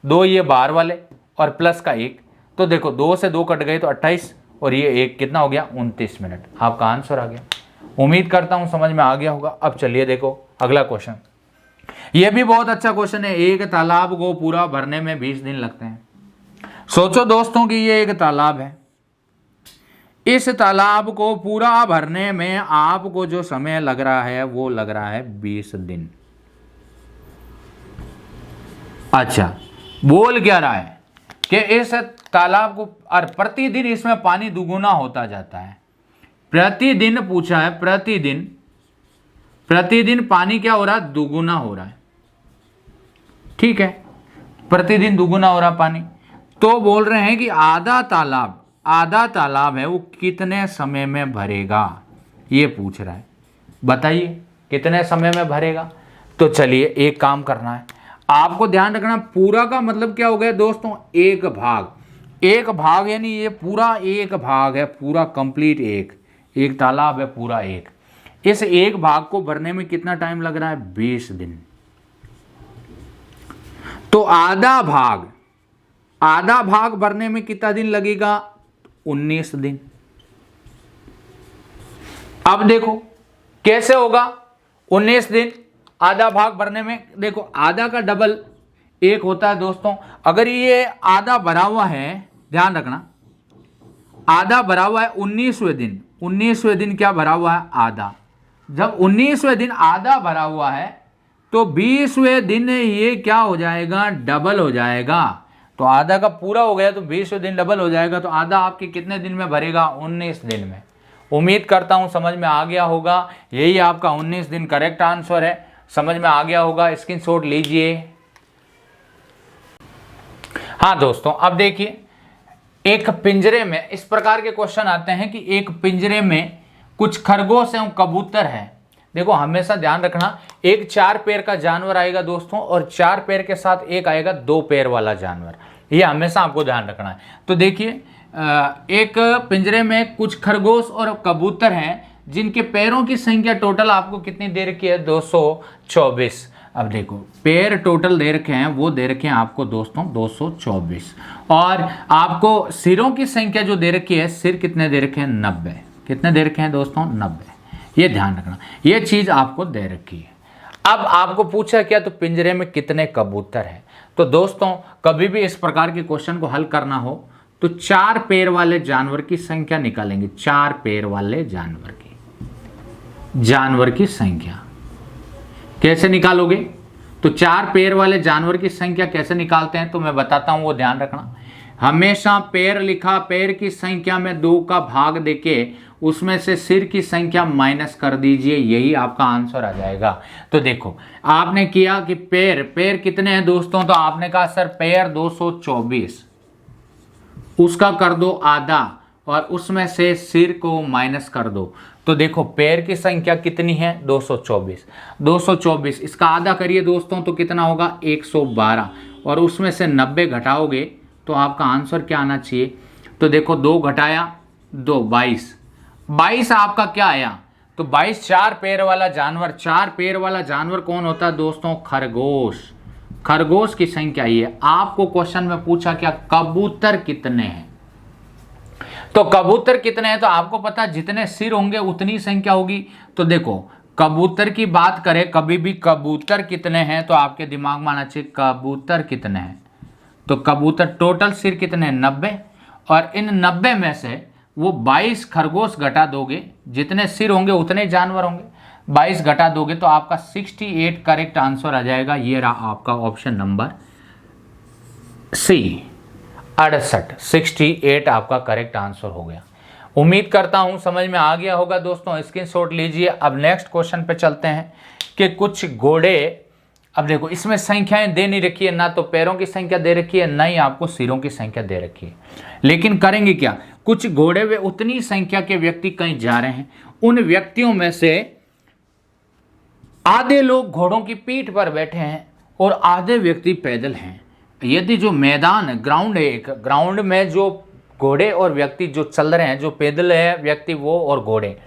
S1: 2 ये बाहर वाले, और प्लस का 1, तो देखो 2 से 2 कट गए तो 28, और ये 1 कितना हो गया, 29 मिनट। आपका आंसर आ गया। उम्मीद करता हूं समझ में आ गया होगा। अब चलिए देखो अगला क्वेश्चन, ये भी बहुत अच्छा क्वेश्चन है। एक तालाब को पूरा भरने में 20 दिन लगते हैं। सोचो दोस्तों कि ये एक तालाब है, इस तालाब को पूरा भरने में आपको जो समय लग रहा है वो लग रहा है 20 दिन। अच्छा बोल क्या रहा है कि इस तालाब को, और प्रतिदिन इसमें पानी दुगुना होता जाता है। प्रतिदिन पूछा है, प्रतिदिन पानी क्या हो रहा है, दुगुना हो रहा है। ठीक है, प्रतिदिन दुगुना हो रहा पानी। तो बोल रहे हैं कि आधा तालाब है वो कितने समय में भरेगा, ये पूछ रहा है। बताइए कितने समय में भरेगा। तो चलिए एक काम करना है, आपको ध्यान रखना पूरा का मतलब क्या हो गया दोस्तों, एक भाग यानी ये पूरा एक भाग है, पूरा कंप्लीट एक तालाब है पूरा एक। इस एक भाग को भरने में कितना टाइम लग रहा है, 20 दिन। तो आधा भाग भरने में कितना दिन लगेगा, 19 दिन। अब देखो कैसे होगा 19 दिन आधा भाग भरने में। देखो आधा का डबल एक होता है दोस्तों। अगर ये आधा भरा हुआ है, ध्यान रखना, आधा भरा हुआ है 19वें दिन, 19वें दिन क्या भरा हुआ है, आधा। जब 19वें दिन आधा भरा हुआ है तो 20वें दिन ये क्या हो जाएगा, डबल हो जाएगा। तो आधा का पूरा हो गया तो 20वें दिन डबल हो जाएगा। तो आधा आपके कितने दिन में भरेगा, 19 दिन में। उम्मीद करता हूं समझ में आ गया होगा। यही आपका 19 दिन करेक्ट आंसर है। समझ में आ गया होगा, स्क्रीनशॉट लीजिए। हाँ दोस्तों, अब देखिए एक पिंजरे में इस प्रकार के क्वेश्चन आते हैं कि एक पिंजरे में कुछ खरगोश एवं कबूतर है। देखो हमेशा ध्यान रखना, एक 4 पैर का जानवर आएगा दोस्तों और 4 पैर के साथ एक आएगा 2 पैर वाला जानवर। ये हमेशा आपको ध्यान रखना है। तो देखिए एक पिंजरे में कुछ खरगोश और कबूतर हैं जिनके पैरों की संख्या टोटल आपको कितनी दे रखी है, 224। अब देखो पैर टोटल दे रखे हैं, वो दे रखे हैं आपको दोस्तों 224। और आपको सिरों की संख्या जो दे रखी है, सिर कितने दे रखे हैं, 90। कितने दे रखे हैं दोस्तों, 90। ये ध्यान रखना, ये चीज आपको दे रखी है। अब आपको पूछा क्या, तो पिंजरे में कितने कबूतर हैं। तो दोस्तों कभी भी इस प्रकार के क्वेश्चन को हल करना हो तो 4 पैर वाले जानवर की संख्या निकालेंगे। 4 पैर वाले जानवर की संख्या कैसे निकालोगे, तो 4 पैर वाले जानवर की संख्या कैसे निकालते हैं तो मैं बताता हूं, वो ध्यान रखना। हमेशा पैर लिखा, पैर की संख्या में 2 का भाग देके उसमें से सिर की संख्या माइनस कर दीजिए, यही आपका आंसर आ जाएगा। तो देखो आपने किया कि पैर कितने हैं दोस्तों, तो आपने कहा सर पैर 224, उसका कर दो आधा और उसमें से सिर को माइनस कर दो। तो देखो पैर की संख्या कितनी है, 224। इसका आधा करिए दोस्तों तो कितना होगा, 112 और उसमें से 90 घटाओगे तो आपका आंसर क्या आना चाहिए। तो देखो 2 घटाया 2, 22 आपका क्या आया, तो 22 4 पैर वाला जानवर। 4 पैर वाला जानवर कौन होता है दोस्तों, खरगोश की संख्या। ये आपको क्वेश्चन में पूछा क्या, कबूतर कितने हैं। तो कबूतर कितने हैं, तो आपको पता है जितने सिर होंगे उतनी संख्या होगी। तो देखो कबूतर की बात करें, कभी भी कबूतर कितने हैं तो आपके दिमाग में आना चाहिए कबूतर कितने हैं। तो कबूतर टोटल सिर कितने हैं, 90। और इन 90 में से वो 22 खरगोश घटा दोगे, जितने सिर होंगे उतने जानवर होंगे, 22 घटा दोगे तो आपका 68 करेक्ट आंसर आ जाएगा। ये रहा आपका ऑप्शन नंबर सी, 68 आपका करेक्ट आंसर हो गया। उम्मीद करता हूं समझ में आ गया होगा दोस्तों, स्क्रीनशॉट लीजिए। अब नेक्स्ट क्वेश्चन पे चलते हैं कि कुछ घोड़े, अब देखो इसमें संख्याएं दे नहीं रखी है, ना तो पैरों की संख्या दे रखी है, ना ही आपको सिरों की संख्या दे रखी है। लेकिन करेंगे क्या, कुछ घोड़े वे उतनी संख्या के व्यक्ति कहीं जा रहे हैं, उन व्यक्तियों में से आधे लोग घोड़ों की पीठ पर बैठे हैं और आधे व्यक्ति पैदल हैं। यदि जो मैदान ग्राउंड है, एक ग्राउंड में जो घोड़े और व्यक्ति जो चल रहे हैं, जो पैदल है व्यक्ति वो और घोड़े,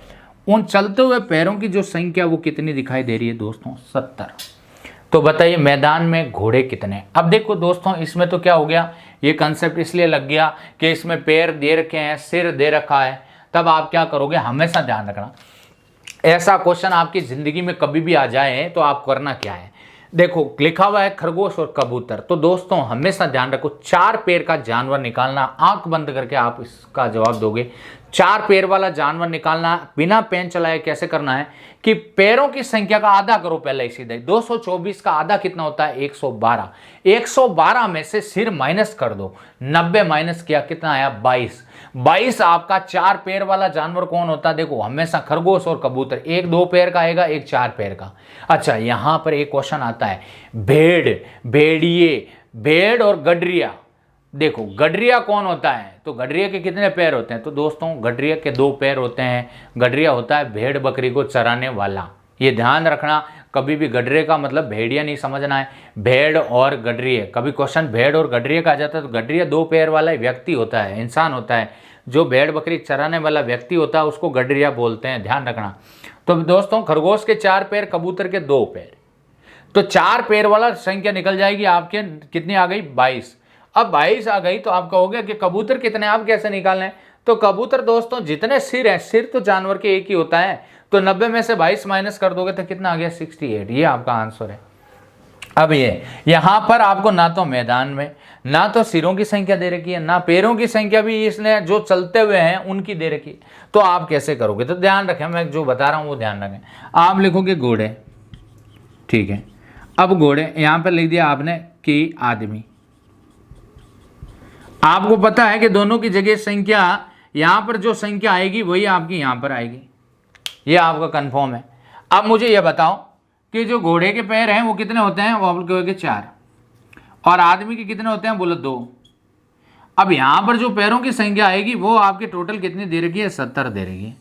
S1: उन चलते हुए पैरों की जो संख्या वो कितनी दिखाई दे रही है दोस्तों, 70। तो बताइए मैदान में घोड़े कितने। अब देखो दोस्तों इसमें तो क्या हो गया, ये कंसेप्ट इसलिए लग गया कि इसमें पैर दे रखे हैं, सिर दे रखा है। तब आप क्या करोगे, हमेशा ध्यान रखना, ऐसा क्वेश्चन आपकी जिंदगी में कभी भी आ जाए तो आप करना क्या है। देखो लिखा हुआ है खरगोश और कबूतर, तो दोस्तों हमेशा ध्यान रखो 4 पैर का जानवर निकालना। आंख बंद करके आप इसका जवाब दोगे। 4 पैर वाला जानवर निकालना बिना पेन चलाए कैसे करना है कि पैरों की संख्या का आधा करो पहले सीधे। 224 का आधा कितना होता है, 112। 112 में से सिर माइनस कर दो, 90 माइनस किया कितना आया, 22 आपका 4 पैर वाला जानवर कौन होता है, देखो हमेशा खरगोश और कबूतर, एक 2 पैर का आएगा, एक 4 पैर का। अच्छा यहां पर एक क्वेश्चन आता है, भेड़, भेड़िए, भेड़ और गडरिया, देखो गडरिया कौन होता है, तो गडरिया के कितने पैर होते हैं, तो दोस्तों गडरिया के 2 पैर होते हैं। गडरिया होता है भेड़ बकरी को चराने वाला, ये ध्यान रखना। कभी भी गडरिया का मतलब भेड़िया नहीं समझना है, भेड़ और गडरिया। कभी क्वेश्चन भेड़ और गडरिया का आ जाता है तो गडरिया 2 पैर वाला व्यक्ति होता है, इंसान होता है। जो भेड़ बकरी चराने वाला व्यक्ति होता है उसको गडरिया बोलते हैं, ध्यान रखना। तो दोस्तों खरगोश के 4 पैर, कबूतर के 2 पैर, तो 4 पैर वाला संख्या निकल जाएगी आपके, कितनी आ गई 22। अब 22 आ गई तो आपका हो गया कि कबूतर कितने, आप कैसे निकालने, तो कबूतर दोस्तों जितने सिर है, सिर तो जानवर के एक ही होता है, तो 90 में से 22 माइनस कर दोगे तो कितना आ गया 68, ये आपका आंसर है। अब ये यहां पर आपको ना तो मैदान में ना तो सिरों की संख्या दे रखी है, ना पैरों की संख्या भी इसने जो चलते हुए हैं उनकी दे रखी है, तो आप कैसे करोगे, तो ध्यान रखें, मैं जो बता रहा हूं वो ध्यान रखें। आप लिखोगे घोड़े, ठीक है। अब घोड़े यहां पर लिख दिया आपने कि आदमी, आपको पता है कि दोनों की जगह संख्या, यहां पर जो संख्या आएगी वही आपकी यहां पर आएगी, ये आपका कंफर्म है। अब मुझे ये बताओ कि जो घोड़े के पैर हैं वो कितने होते हैं, वो आप कहोगे 4, और आदमी के कितने होते हैं, बोलो 2। अब यहां पर जो पैरों की संख्या आएगी वो आपकी टोटल कितनी दे रखी है, 70 दे रखी है,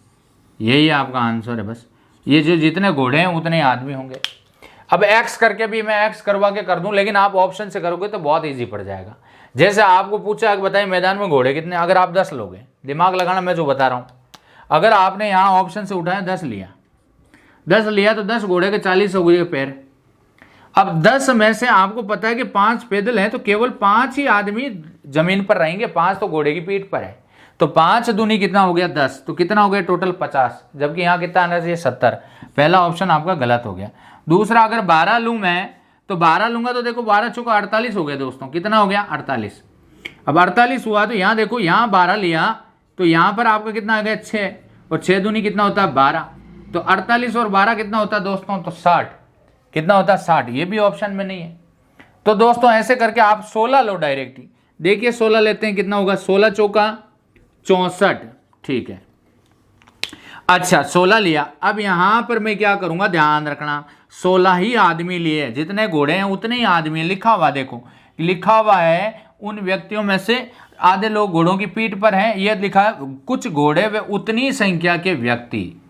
S1: यही आपका आंसर है। बस ये जो जितने घोड़े हैं उतने आदमी होंगे। अब एक्स करके भी मैं एक्स करवा के कर दूं, लेकिन आप ऑप्शन से करोगे तो बहुत ईजी पड़ जाएगा। जैसे आपको पूछा बताइए मैदान में घोड़े कितने, अगर आप 10 लोगे, दिमाग लगाना, मैं जो बता रहा हूं, अगर आपने यहाँ ऑप्शन से उठाया 10 लिया, 10 लिया तो 10 घोड़े के 40 हो गए पैर। अब 10 में से आपको पता है कि 5 पैदल हैं, तो केवल 5 ही आदमी जमीन पर रहेंगे, 5 तो घोड़े की पीठ पर है, तो 5 दूनी कितना हो गया 10, तो कितना हो गया टोटल 50, जबकि यहाँ कितना आना चाहिए 70। पहला ऑप्शन आपका गलत हो गया। दूसरा, अगर 12 लूँ मैं, तो 12 लूंगा तो देखो 12 चौका 48 हो गया दोस्तों, कितना हो गया 48। अब 48 हुआ तो यहाँ देखो, यहाँ 12 लिया तो यहाँ पर आपका कितना आ गया 6, और 6 दूनी कितना होता है 12, तो 48 और 12 कितना होता है दोस्तों, तो 60, कितना होता है 60, ये भी ऑप्शन में नहीं है। तो दोस्तों ऐसे करके आप 16 लो डायरेक्ट ही, देखिए 16 लेते हैं, कितना होगा 16 चौका 64, ठीक है। अच्छा 16 लिया, अब यहां पर मैं क्या करूंगा, ध्यान रखना, 16 ही आदमी लिए, जितने घोड़े हैं उतने ही आदमी हैं, लिखा हुआ देखो, लिखा हुआ है उन व्यक्तियों में से आधे लोग घोड़ों की पीठ पर हैं, यह लिखा है कुछ घोड़े व उतनी संख्या के व्यक्ति,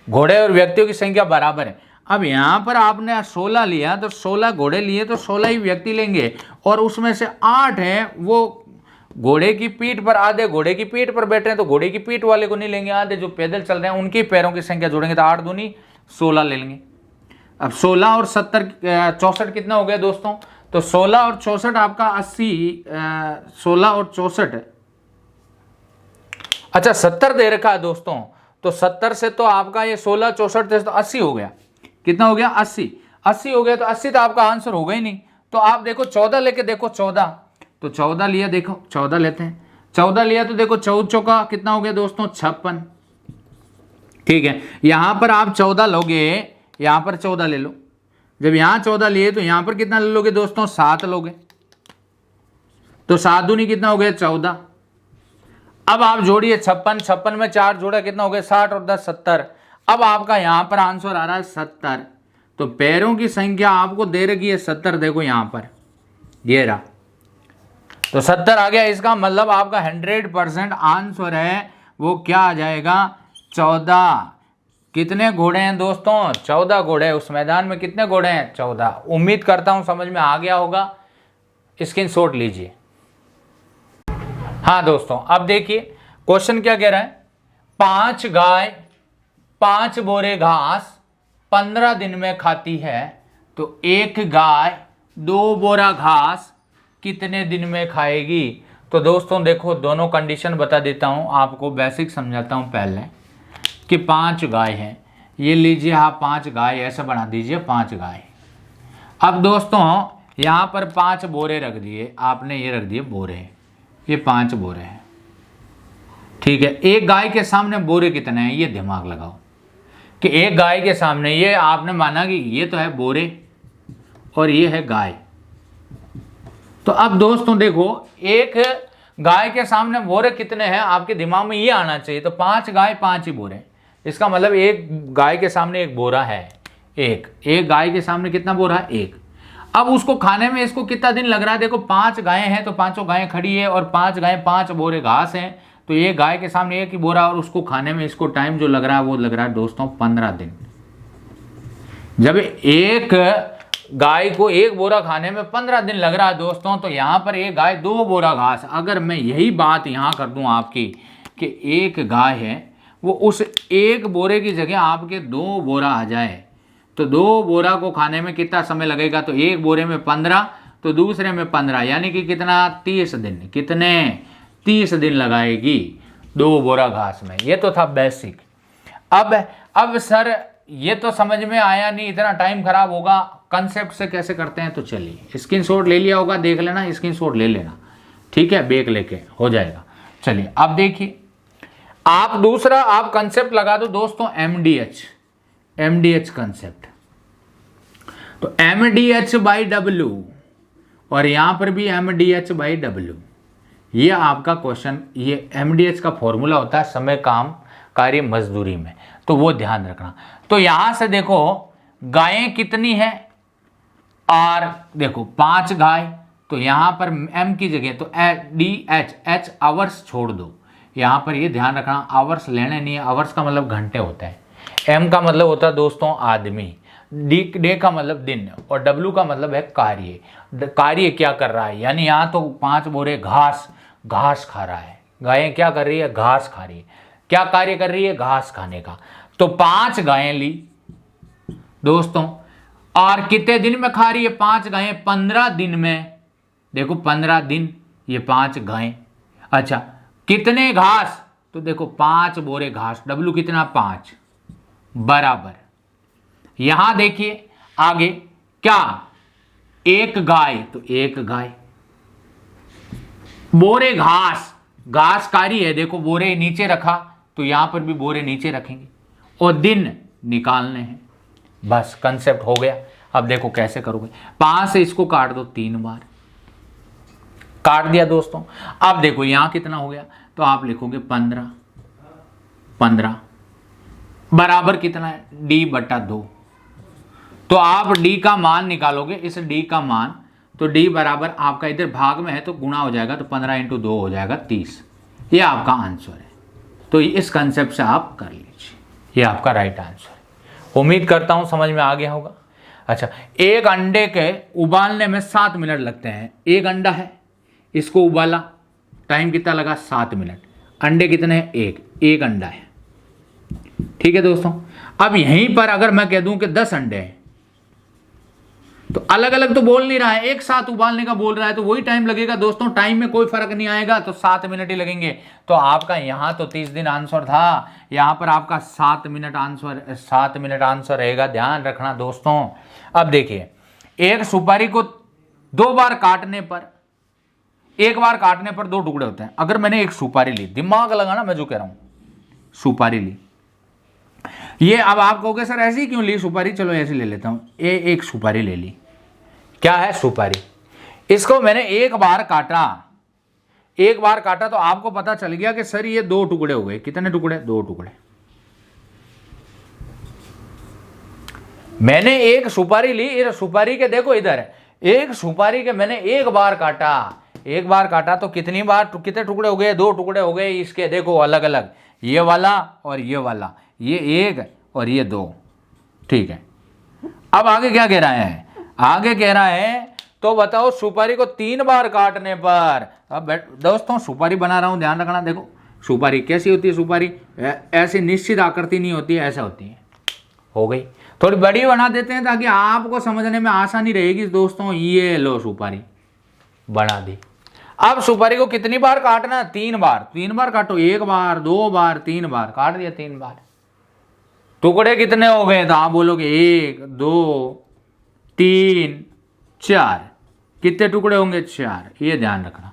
S1: घोड़े और व्यक्तियों की संख्या बराबर है। अब यहां पर आपने 16 लिया तो 16 घोड़े लिए तो 16 ही व्यक्ति लेंगे, और उसमें से 8 हैं वो घोड़े की पीठ पर, आधे घोड़े की पीठ पर बैठे हैं, तो घोड़े की पीठ वाले को नहीं लेंगे, आधे जो पैदल चल रहे हैं उनके पैरों की संख्या जोड़ेंगे, तो 8 दूनी 16 ले लेंगे। अब 16 और 70 64 कितना हो गया दोस्तों, तो 16 और 64 आपका 80, 16 और 64, अच्छा 70 दे रखा है दोस्तों, तो 70 से तो आपका ये 16 64 से तो 80 हो गया, कितना हो गया 80, 80 हो गया, तो 80 तो आपका आंसर होगा ही नहीं। तो आप देखो 14 लेके देखो, 14, तो 14 लिया, देखो 14 लेते हैं, 14 लिया तो देखो 14 चौका कितना हो गया दोस्तों 56, ठीक है। यहां पर आप 14 लोगे, यहां पर 14 ले लो, जब यहां 14 लिए तो यहां पर कितना ले लोगे दोस्तों 7 लोगे, तो 7 दूनी कितना हो गया 14। अब आप जोड़िए 56, 56 में 4 जोड़ा कितना हो गया 60 और 10 70। अब आपका यहां पर आंसर आ रहा है 70, तो पैरों की संख्या आपको दे रखी है 70, देखो यहां पर ये रहा, तो 70 आ गया। इसका मतलब आपका 100% आंसर है वो क्या आ जाएगा 14। कितने घोड़े हैं दोस्तों 14 घोड़े, उस मैदान में कितने घोड़े हैं 14। उम्मीद करता हूं समझ में आ गया होगा, स्क्रीनशॉट लीजिए। हाँ दोस्तों अब देखिए क्वेश्चन क्या कह रहा है, 5 गाय 5 बोरे घास 15 दिन में खाती है, तो एक गाय 2 बोरा घास कितने दिन में खाएगी। तो दोस्तों देखो दोनों कंडीशन बता देता हूं आपको, बेसिक समझाता हूं पहले कि 5 गाय हैं, ये लीजिए हाँ 5 गाय, ऐसा बना दीजिए 5 गाय। अब दोस्तों यहाँ पर 5 बोरे रख दिए आपने, ये रख दिए बोरे, ये 5 बोरे हैं, ठीक है। एक गाय के सामने बोरे कितने हैं, ये दिमाग लगाओ कि एक गाय के सामने, ये आपने माना कि ये तो है बोरे और ये है गाय। तो अब दोस्तों देखो एक गाय के सामने बोरे कितने हैं, आपके दिमाग में ये आना चाहिए, तो 5 गाय 5 ही बोरे, इसका मतलब एक गाय के सामने एक बोरा है, एक गाय के सामने कितना बोरा है 1। अब उसको खाने में इसको कितना दिन लग रहा है, देखो 5 गायें हैं तो पांचों गायें खड़ी है और 5 गायें 5 बोरे घास हैं, तो ये गाय के सामने एक ही बोरा और उसको खाने में इसको टाइम जो लग रहा है वो लग रहा है दोस्तों 15 दिन। जब एक गाय को एक बोरा खाने में 15 दिन लग रहा है दोस्तों, तो यहाँ पर एक गाय 2 बोरा घास, अगर मैं यही बात यहाँ कर दूँ आपकी कि एक गाय है वो उस एक बोरे की जगह आपके 2 बोरा आ जाए, तो 2 बोरा को खाने में कितना समय लगेगा, तो एक बोरे में 15 तो दूसरे में 15, यानी कि कितना 30 दिन, कितने 30 दिन लगाएगी 2 बोरा घास में। ये तो था बेसिक। अब सर ये तो समझ में आया नहीं, इतना टाइम खराब होगा, कंसेप्ट से कैसे करते हैं, तो चलिए स्क्रीनशॉट ले लिया होगा, देख लेना, स्क्रीनशॉट ले लेना, ठीक है, बैग लेके हो जाएगा। चलिए अब देखिए, आप दूसरा आप कंसेप्ट लगा दो दोस्तों एमडीएच कंसेप्ट, तो एमडीएच बाई डब्ल्यू और यहां पर भी एमडीएच बाई डब्ल्यू, ये आपका क्वेश्चन, ये एमडीएच का फॉर्मूला होता है समय काम कार्य मजदूरी में, तो वो ध्यान रखना। तो यहां से देखो गायें कितनी है, और देखो 5 गाय, तो यहां पर एम की जगह तो एच आवर्स छोड़ दो, यहां पर ये ध्यान रखना आवर्स लेने नहीं है, आवर्स का मतलब घंटे होता है, एम का मतलब होता है दोस्तों आदमी, डे का मतलब दिन, और डब्ल्यू का मतलब है कार्य, कार्य क्या कर रहा है, यानी यहाँ तो 5 बोरे घास खा रहा है, गायें क्या कर रही है, घास खा रही है, क्या कार्य कर रही है, घास खाने का। तो 5 गायें ली दोस्तों, और कितने दिन में खा रही है 5 गायें, 15 दिन में, देखो 15 दिन ये 5 गायें। अच्छा कितने घास, तो देखो 5 बोरे घास, डब्ल्यू कितना 5 बराबर, यहां देखिए आगे क्या, एक गाय, तो एक गाय, बोरे घास कारी है, देखो बोरे नीचे रखा तो यहां पर भी बोरे नीचे रखेंगे, और दिन निकालने हैं, बस कंसेप्ट हो गया। अब देखो कैसे करोगे, 5 से इसको काट दो 3 बार, काट दिया दोस्तों। अब देखो यहां कितना हो गया, तो आप लिखोगे 15 बराबर कितना है, D/2, तो आप D का मान निकालोगे, इस D का मान, तो D बराबर आपका इधर भाग में है तो गुणा हो जाएगा, तो 15 × 2 हो जाएगा 30, ये आपका आंसर है। तो इस कंसेप्ट से आप कर लीजिए, ये आपका राइट आंसर है। उम्मीद करता हूं समझ में आ गया होगा। अच्छा, एक अंडे के उबालने में 7 मिनट लगते हैं, एक अंडा है, इसको उबाला, टाइम कितना लगा 7 मिनट, अंडे कितने हैं, एक अंडा है, ठीक है दोस्तों। अब यहीं पर अगर मैं कह दूं कि 10 अंडे हैं, तो अलग अलग तो बोल नहीं रहा है, एक साथ उबालने का बोल रहा है, तो वही टाइम लगेगा दोस्तों, टाइम में कोई फर्क नहीं आएगा, तो 7 मिनट ही लगेंगे। तो आपका यहां तो 30 दिन आंसर था, यहां पर आपका 7 मिनट आंसर रहेगा, ध्यान रखना दोस्तों। अब देखिए, एक सुपारी को 2 बार काटने पर, एक बार काटने पर 2 टुकड़े होते हैं। अगर मैंने एक सुपारी ली, दिमाग लगाना मैं जो कह रहा हूं, सुपारी ली, ये अब आप कहोगे सर ऐसी क्यों ली सुपारी, चलो ऐसे ले लेता हूं, एक सुपारी ले ली, क्या है सुपारी, इसको मैंने एक बार काटा तो आपको पता चल गया कि सर ये 2 टुकड़े हो गए, कितने टुकड़े, 2 टुकड़े। मैंने एक सुपारी ली, इस सुपारी के देखो इधर, एक सुपारी के मैंने एक बार काटा तो कितनी बार, कितने टुकड़े हो गए, 2 टुकड़े हो गए इसके, देखो अलग अलग, ये वाला और ये वाला, ये 1 और ये 2, ठीक है। अब आगे क्या कह रहा है, आगे कह रहा है तो बताओ सुपारी को 3 बार काटने पर, अब दोस्तों सुपारी बना रहा हूं, ध्यान रखना, देखो सुपारी कैसी होती है, सुपारी ऐसी निश्चित आकृति नहीं होती है, ऐसा होती है, हो गई, थोड़ी बड़ी बना देते हैं ताकि आपको समझने में आसानी रहेगी दोस्तों। ये लो सुपारी बना दी। अब सुपारी को कितनी बार काटना, 3 बार काटो, 1 बार 2 बार 3 बार, काट दिया 3 बार। टुकड़े कितने हो गए, तो आप बोलोगे 1 2 3 4, कितने टुकड़े होंगे, 4, ये ध्यान रखना।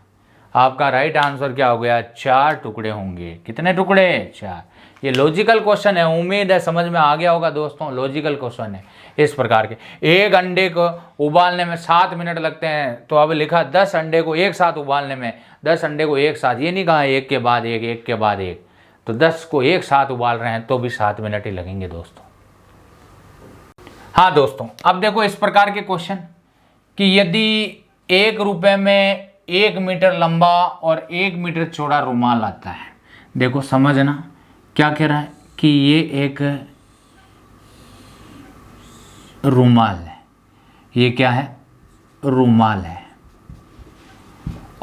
S1: आपका राइट आंसर क्या हो गया, 4 टुकड़े होंगे, कितने टुकड़े, 4। ये लॉजिकल क्वेश्चन है, उम्मीद है समझ में आ गया होगा दोस्तों, लॉजिकल क्वेश्चन है इस प्रकार के। एक अंडे को उबालने में 7 मिनट लगते हैं, तो अब लिखा 10 अंडे को एक साथ उबालने में, 10 अंडे को एक साथ, ये नहीं कहा एक के बाद एक, तो 10 को एक साथ उबाल रहे हैं तो भी 7 मिनट ही लगेंगे दोस्तों। हाँ दोस्तों, अब देखो इस प्रकार के क्वेश्चन कि यदि 1 रुपए में 1 मीटर लंबा और 1 मीटर चौड़ा रुमाल आता है, देखो समझना क्या कह रहा है कि ये एक रुमाल है, ये क्या है, रुमाल है,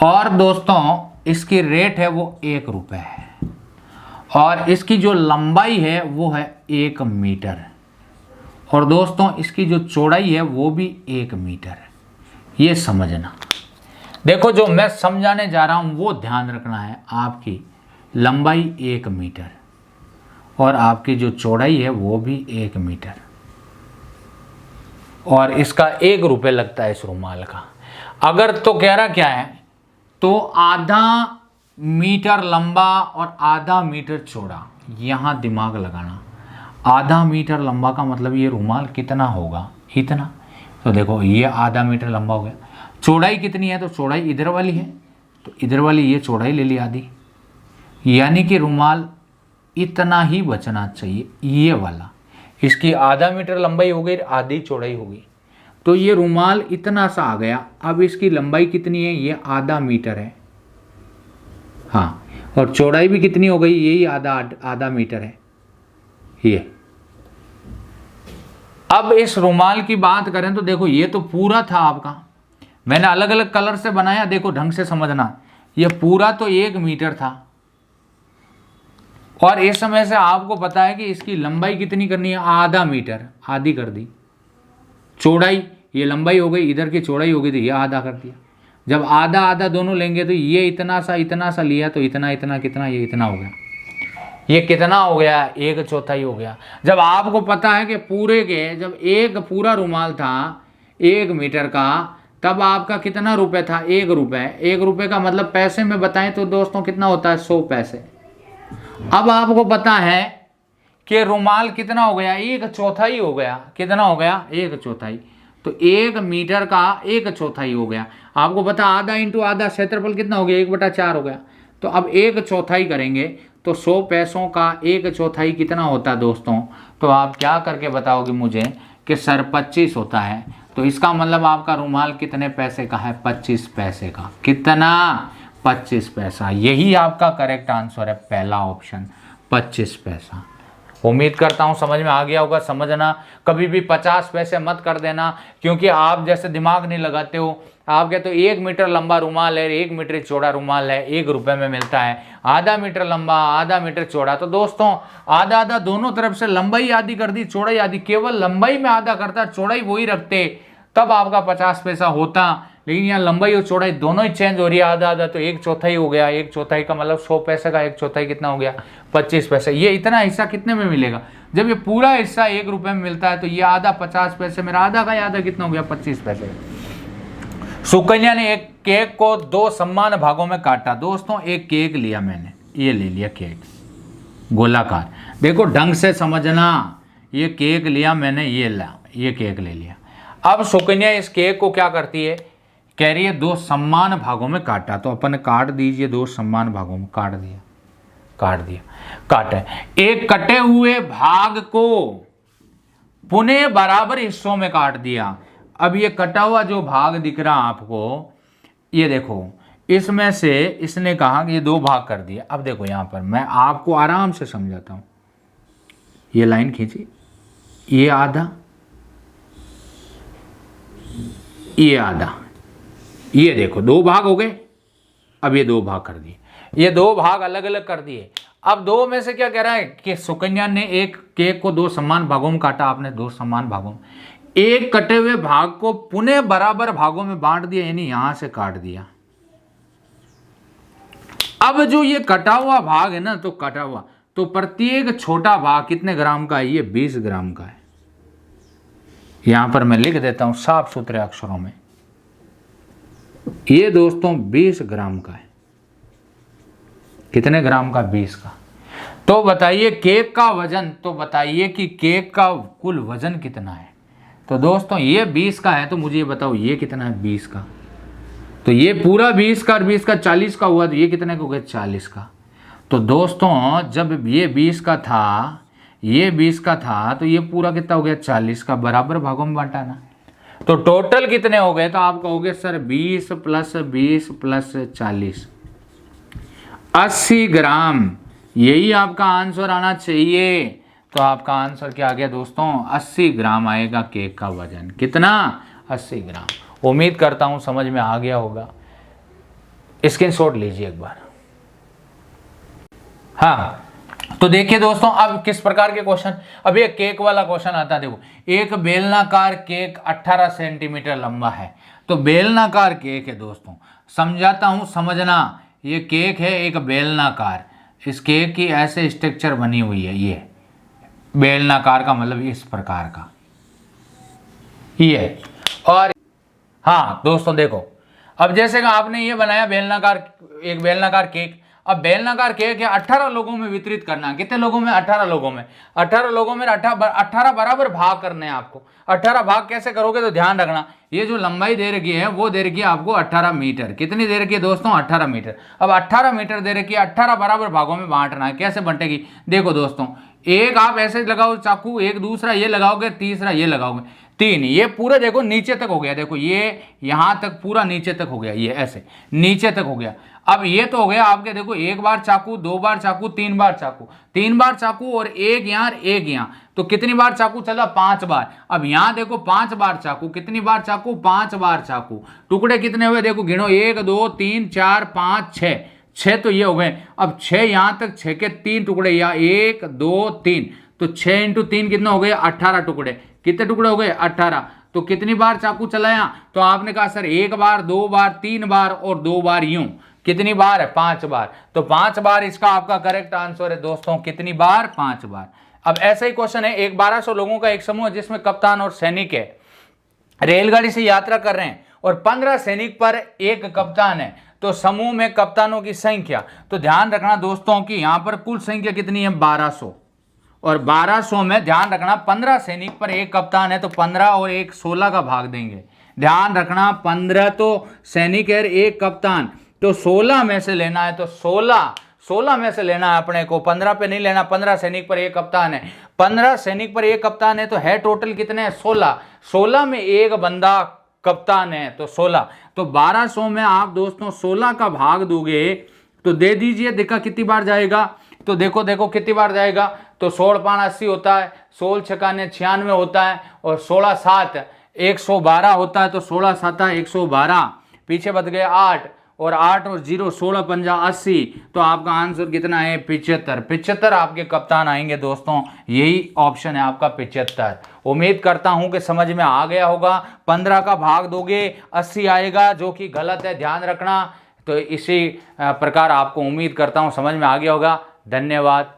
S1: और दोस्तों इसकी रेट है वो 1 रुपए है, और इसकी जो लंबाई है वो है 1 मीटर, और दोस्तों इसकी जो चौड़ाई है वो भी 1 मीटर है। ये समझना, देखो जो मैं समझाने जा रहा हूं वो ध्यान रखना है। आपकी लंबाई 1 मीटर और आपकी जो चौड़ाई है वो भी 1 मीटर, और इसका 1 रुपये लगता है इस रुमाल का। अगर तो कह रहा क्या है, तो आधा मीटर लंबा और आधा मीटर चौड़ा, यहाँ दिमाग लगाना। आधा मीटर लंबा का मतलब ये रुमाल कितना होगा, इतना। तो देखो ये आधा मीटर लंबा हो गया, चौड़ाई कितनी है, तो चौड़ाई इधर वाली है, तो इधर वाली ये चौड़ाई ले ली आधी, यानी कि रुमाल इतना ही बचना चाहिए, ये वाला। इसकी आधा मीटर लंबाई हो गई, आधी चौड़ाई होगी, तो ये रुमाल इतना सा आ गया। अब इसकी लंबाई कितनी है, ये आधा मीटर है, हाँ, और चौड़ाई भी कितनी हो गई, यही आधा मीटर है ये। अब इस रुमाल की बात करें तो देखो ये तो पूरा था आपका, मैंने अलग अलग कलर से बनाया, देखो ढंग से समझना। ये पूरा तो 1 मीटर था, और इस समय से आपको पता है कि इसकी लंबाई कितनी करनी है, आधा मीटर, आधी कर दी। चौड़ाई, ये लंबाई हो गई, इधर की चौड़ाई हो गई, तो ये आधा कर दिया। जब आधा आधा दोनों लेंगे तो ये इतना सा लिया, तो इतना इतना कितना, ये इतना हो गया। ये कितना हो गया, 1/4 हो गया। जब आपको पता है कि पूरे के, जब एक पूरा रुमाल था 1 मीटर का, तब आपका कितना रुपए था, 1 रुपए। 1 रुपए का मतलब पैसे में बताएं तो दोस्तों कितना होता है, 100 पैसे। अब आपको पता है कि रुमाल कितना हो गया, 1/4 हो गया। कितना हो गया, 1/4। तो 1 मीटर का 1/4 हो गया। आपको पता आधा इंटू आधा क्षेत्रफल कितना हो गया, 1/4 हो गया। तो अब 1/4 करेंगे तो 100 पैसों का 1/4 कितना होता है दोस्तों। तो आप क्या करके बताओगे मुझे कि सर 25 होता है। तो इसका मतलब आपका रुमाल कितने पैसे का है, 25 पैसे का। कितना, 25 पैसा। यही आपका करेक्ट आंसर है, पहला ऑप्शन 25 पैसा। उम्मीद करता हूँ समझ में आ गया होगा। समझना, कभी भी 50 पैसे मत कर देना, क्योंकि आप जैसे दिमाग नहीं लगाते हो। आप कहते हो 1 मीटर लंबा रुमाल है, 1 मीटर चौड़ा रुमाल है, 1 रुपए में मिलता है। आधा मीटर लंबा, आधा मीटर चौड़ा, तो दोस्तों आधा आधा दोनों तरफ से लंबाई आधी कर दी, चौड़ाई आधी। केवल लंबाई में आधा करता, चौड़ाई वही रखते, तब आपका 50 पैसा होता। लेकिन यहाँ लंबाई और चौड़ाई दोनों ही चेंज हो रही है, आधा आधा, तो 1/4 हो गया। 1/4 का मतलब 100 पैसे का 1/4 कितना हो गया, 25 पैसे। ये इतना हिस्सा कितने में मिलेगा, जब ये पूरा हिस्सा 1 रुपए में मिलता है, तो ये आधा 50 पैसे, मेरा आधा का आधा कितना हो गया, 25 पैसे। सुकन्या ने एक केक को 2 समान भागों में काटा। दोस्तों एक केक लिया मैंने, ये ले लिया केक गोलाकार। देखो ढंग से समझना, ये केक लिया मैंने, ये केक ले लिया। अब सुकन्या इस केक को क्या करती है, कह रही है 2 समान भागों में काटा। तो अपन काट दीजिए, 2 समान भागों में काट दिया। काटे एक कटे हुए भाग को पुनः बराबर हिस्सों में काट दिया। अब ये कटा हुआ जो भाग दिख रहा आपको, ये देखो, इसमें से इसने कहा कि ये 2 भाग कर दिया। अब देखो यहां पर मैं आपको आराम से समझाता हूं। ये लाइन खींची, ये आधा, ये आधा, ये देखो 2 भाग हो गए। अब ये 2 भाग कर दिए, ये 2 भाग अलग अलग कर दिए। अब 2 में से क्या कह रहा है कि सुकन्या ने एक केक को 2 समान भागों में काटा, आपने 2 समान भागों में। एक कटे हुए भाग को पुनः बराबर भागों में बांट दिया, यानी यहां से काट दिया। अब जो ये कटा हुआ भाग है ना, तो कटा हुआ, तो प्रत्येक छोटा भाग कितने ग्राम का है, ये 20 ग्राम का है। यहां पर मैं लिख देता हूं साफ सुथरे अक्षरों में, ये दोस्तों 20 ग्राम का है। कितने ग्राम का, 20 का। तो बताइए केक का वजन, तो बताइए कि केक का कुल वजन कितना है। तो दोस्तों ये 20 का है, तो मुझे ये बताओ ये कितना है, 20 का। तो ये पूरा 20 का और 20 का 40 का हुआ, तो ये कितने का हो गया, 40 का। तो दोस्तों जब ये 20 का था, ये 20 का था, तो ये पूरा कितना हो गया, 40 का। बराबर भागों में बांटा ना। तो टोटल कितने हो गए, तो आप कहोगे सर 20 + 20 + 40, 80 ग्राम, यही आपका आंसर आना चाहिए। तो आपका आंसर क्या आ गया दोस्तों, 80 ग्राम आएगा केक का वजन। कितना, 80 ग्राम। उम्मीद करता हूं समझ में आ गया होगा। स्क्रीनशॉट लीजिए एक बार। हाँ, तो देखिए दोस्तों, अब किस प्रकार के क्वेश्चन, अब ये केक वाला क्वेश्चन आता है। देखो, एक बेलनाकार केक 18 सेंटीमीटर लंबा है। तो बेलनाकार केक है दोस्तों, समझाता हूं, समझना। ये केक है एक बेलनाकार, इस केक की ऐसे स्ट्रक्चर बनी हुई है। ये बेलनाकार का मतलब इस प्रकार का ये। और हाँ दोस्तों देखो, अब जैसे कि आपने ये बनाया बेलनाकार, एक बेलनाकार केक। अब बेलनाकार केक है 18 लोगों में वितरित करना है। कितने लोगों में, 18 लोगों में। 18 लोगों में 18 बराबर भाग करने हैं आपको। 18 भाग कैसे करोगे, तो ध्यान रखना, ये जो लंबाई दे रखी है वो दे रखी है आपको 18 मीटर। कितनी दे रखी है दोस्तों, 18 मीटर। अब 18 मीटर दे रखी है, 18 बराबर भागों में बांटना है। कैसे बंटेगी, देखो दोस्तों, एक आप ऐसे लगाओ चाकू, एक दूसरा ये लगाओगे, तीसरा ये लगाओगे, 3, ये पूरा देखो नीचे तक हो गया। देखो ये यहां तक पूरा नीचे तक हो गया, ये ऐसे नीचे तक हो गया। अब ये तो हो गया आपके, देखो 1 बार चाकू, 2 बार चाकू, 3 बार चाकू, 3 बार चाकू और एक यहां एक यहां। तो कितनी बार चाकू चला, 5 बार। अब यहां देखो 5 बार चाकू, कितनी बार चाकू, 5 बार चाकू। टुकड़े कितने हुए, देखो गिनो, 1 2 3 4 5 6, 6 तो ये हो गए। अब 6 यहां तक, 6 के 3 टुकड़े, यहाँ 1 2 3, तो 6 × 3 कितना हो गए, 18 टुकड़े। कितने टुकड़े हो गए, 18। तो कितनी बार चाकू चलाया, तो आपने कहा सर 1 बार, 2 बार, 3 बार और 2 बार यूं। कितनी बार है, 5 बार। तो 5 बार इसका आपका करेक्ट आंसर है दोस्तों। कितनी बार, 5 बार। अब ऐसा ही क्वेश्चन है, एक 1200 लोगों का एक समूह जिसमें कप्तान और सैनिक है, रेलगाड़ी से यात्रा कर रहे हैं और 15 सैनिक पर एक कप्तान है। तो समूह में कप्तानों की संख्या, तो ध्यान रखना दोस्तों कि यहां पर कुल संख्या कितनी है, 1200। और 1200 में ध्यान रखना 15 सैनिक पर एक कप्तान है, तो 15 और 1 16 का भाग देंगे। ध्यान रखना 15 तो सैनिक है, एक कप्तान, तो 16 में से लेना है। तो 16 में से लेना है अपने को, 15 पे नहीं लेना। 15 सैनिक पर एक कप्तान है, 15 सैनिक पर एक कप्तान है, तो है टोटल कितने हैं, 16। 16 में एक बंदा कप्तान है, तो 16। तो 1200 में आप दोस्तों 16 का भाग दोगे तो दे दीजिए, देखा कितनी बार जाएगा। तो देखो कितनी बार जाएगा, तो 16 5 80 होता है, 16 6 96 होता है, और 16 7 112 होता है। तो 16 7 112, पीछे बच गए 8, और 8 और 0 16 5 80। तो आपका आंसर कितना है, 75। 75 आपके कप्तान आएंगे दोस्तों, यही ऑप्शन है आपका 75। उम्मीद करता हूं कि समझ में आ गया होगा। 15 का भाग दोगे 80 आएगा, जो कि गलत है, ध्यान रखना। तो इसी प्रकार आपको उम्मीद करता हूं समझ में आ गया होगा। धन्यवाद।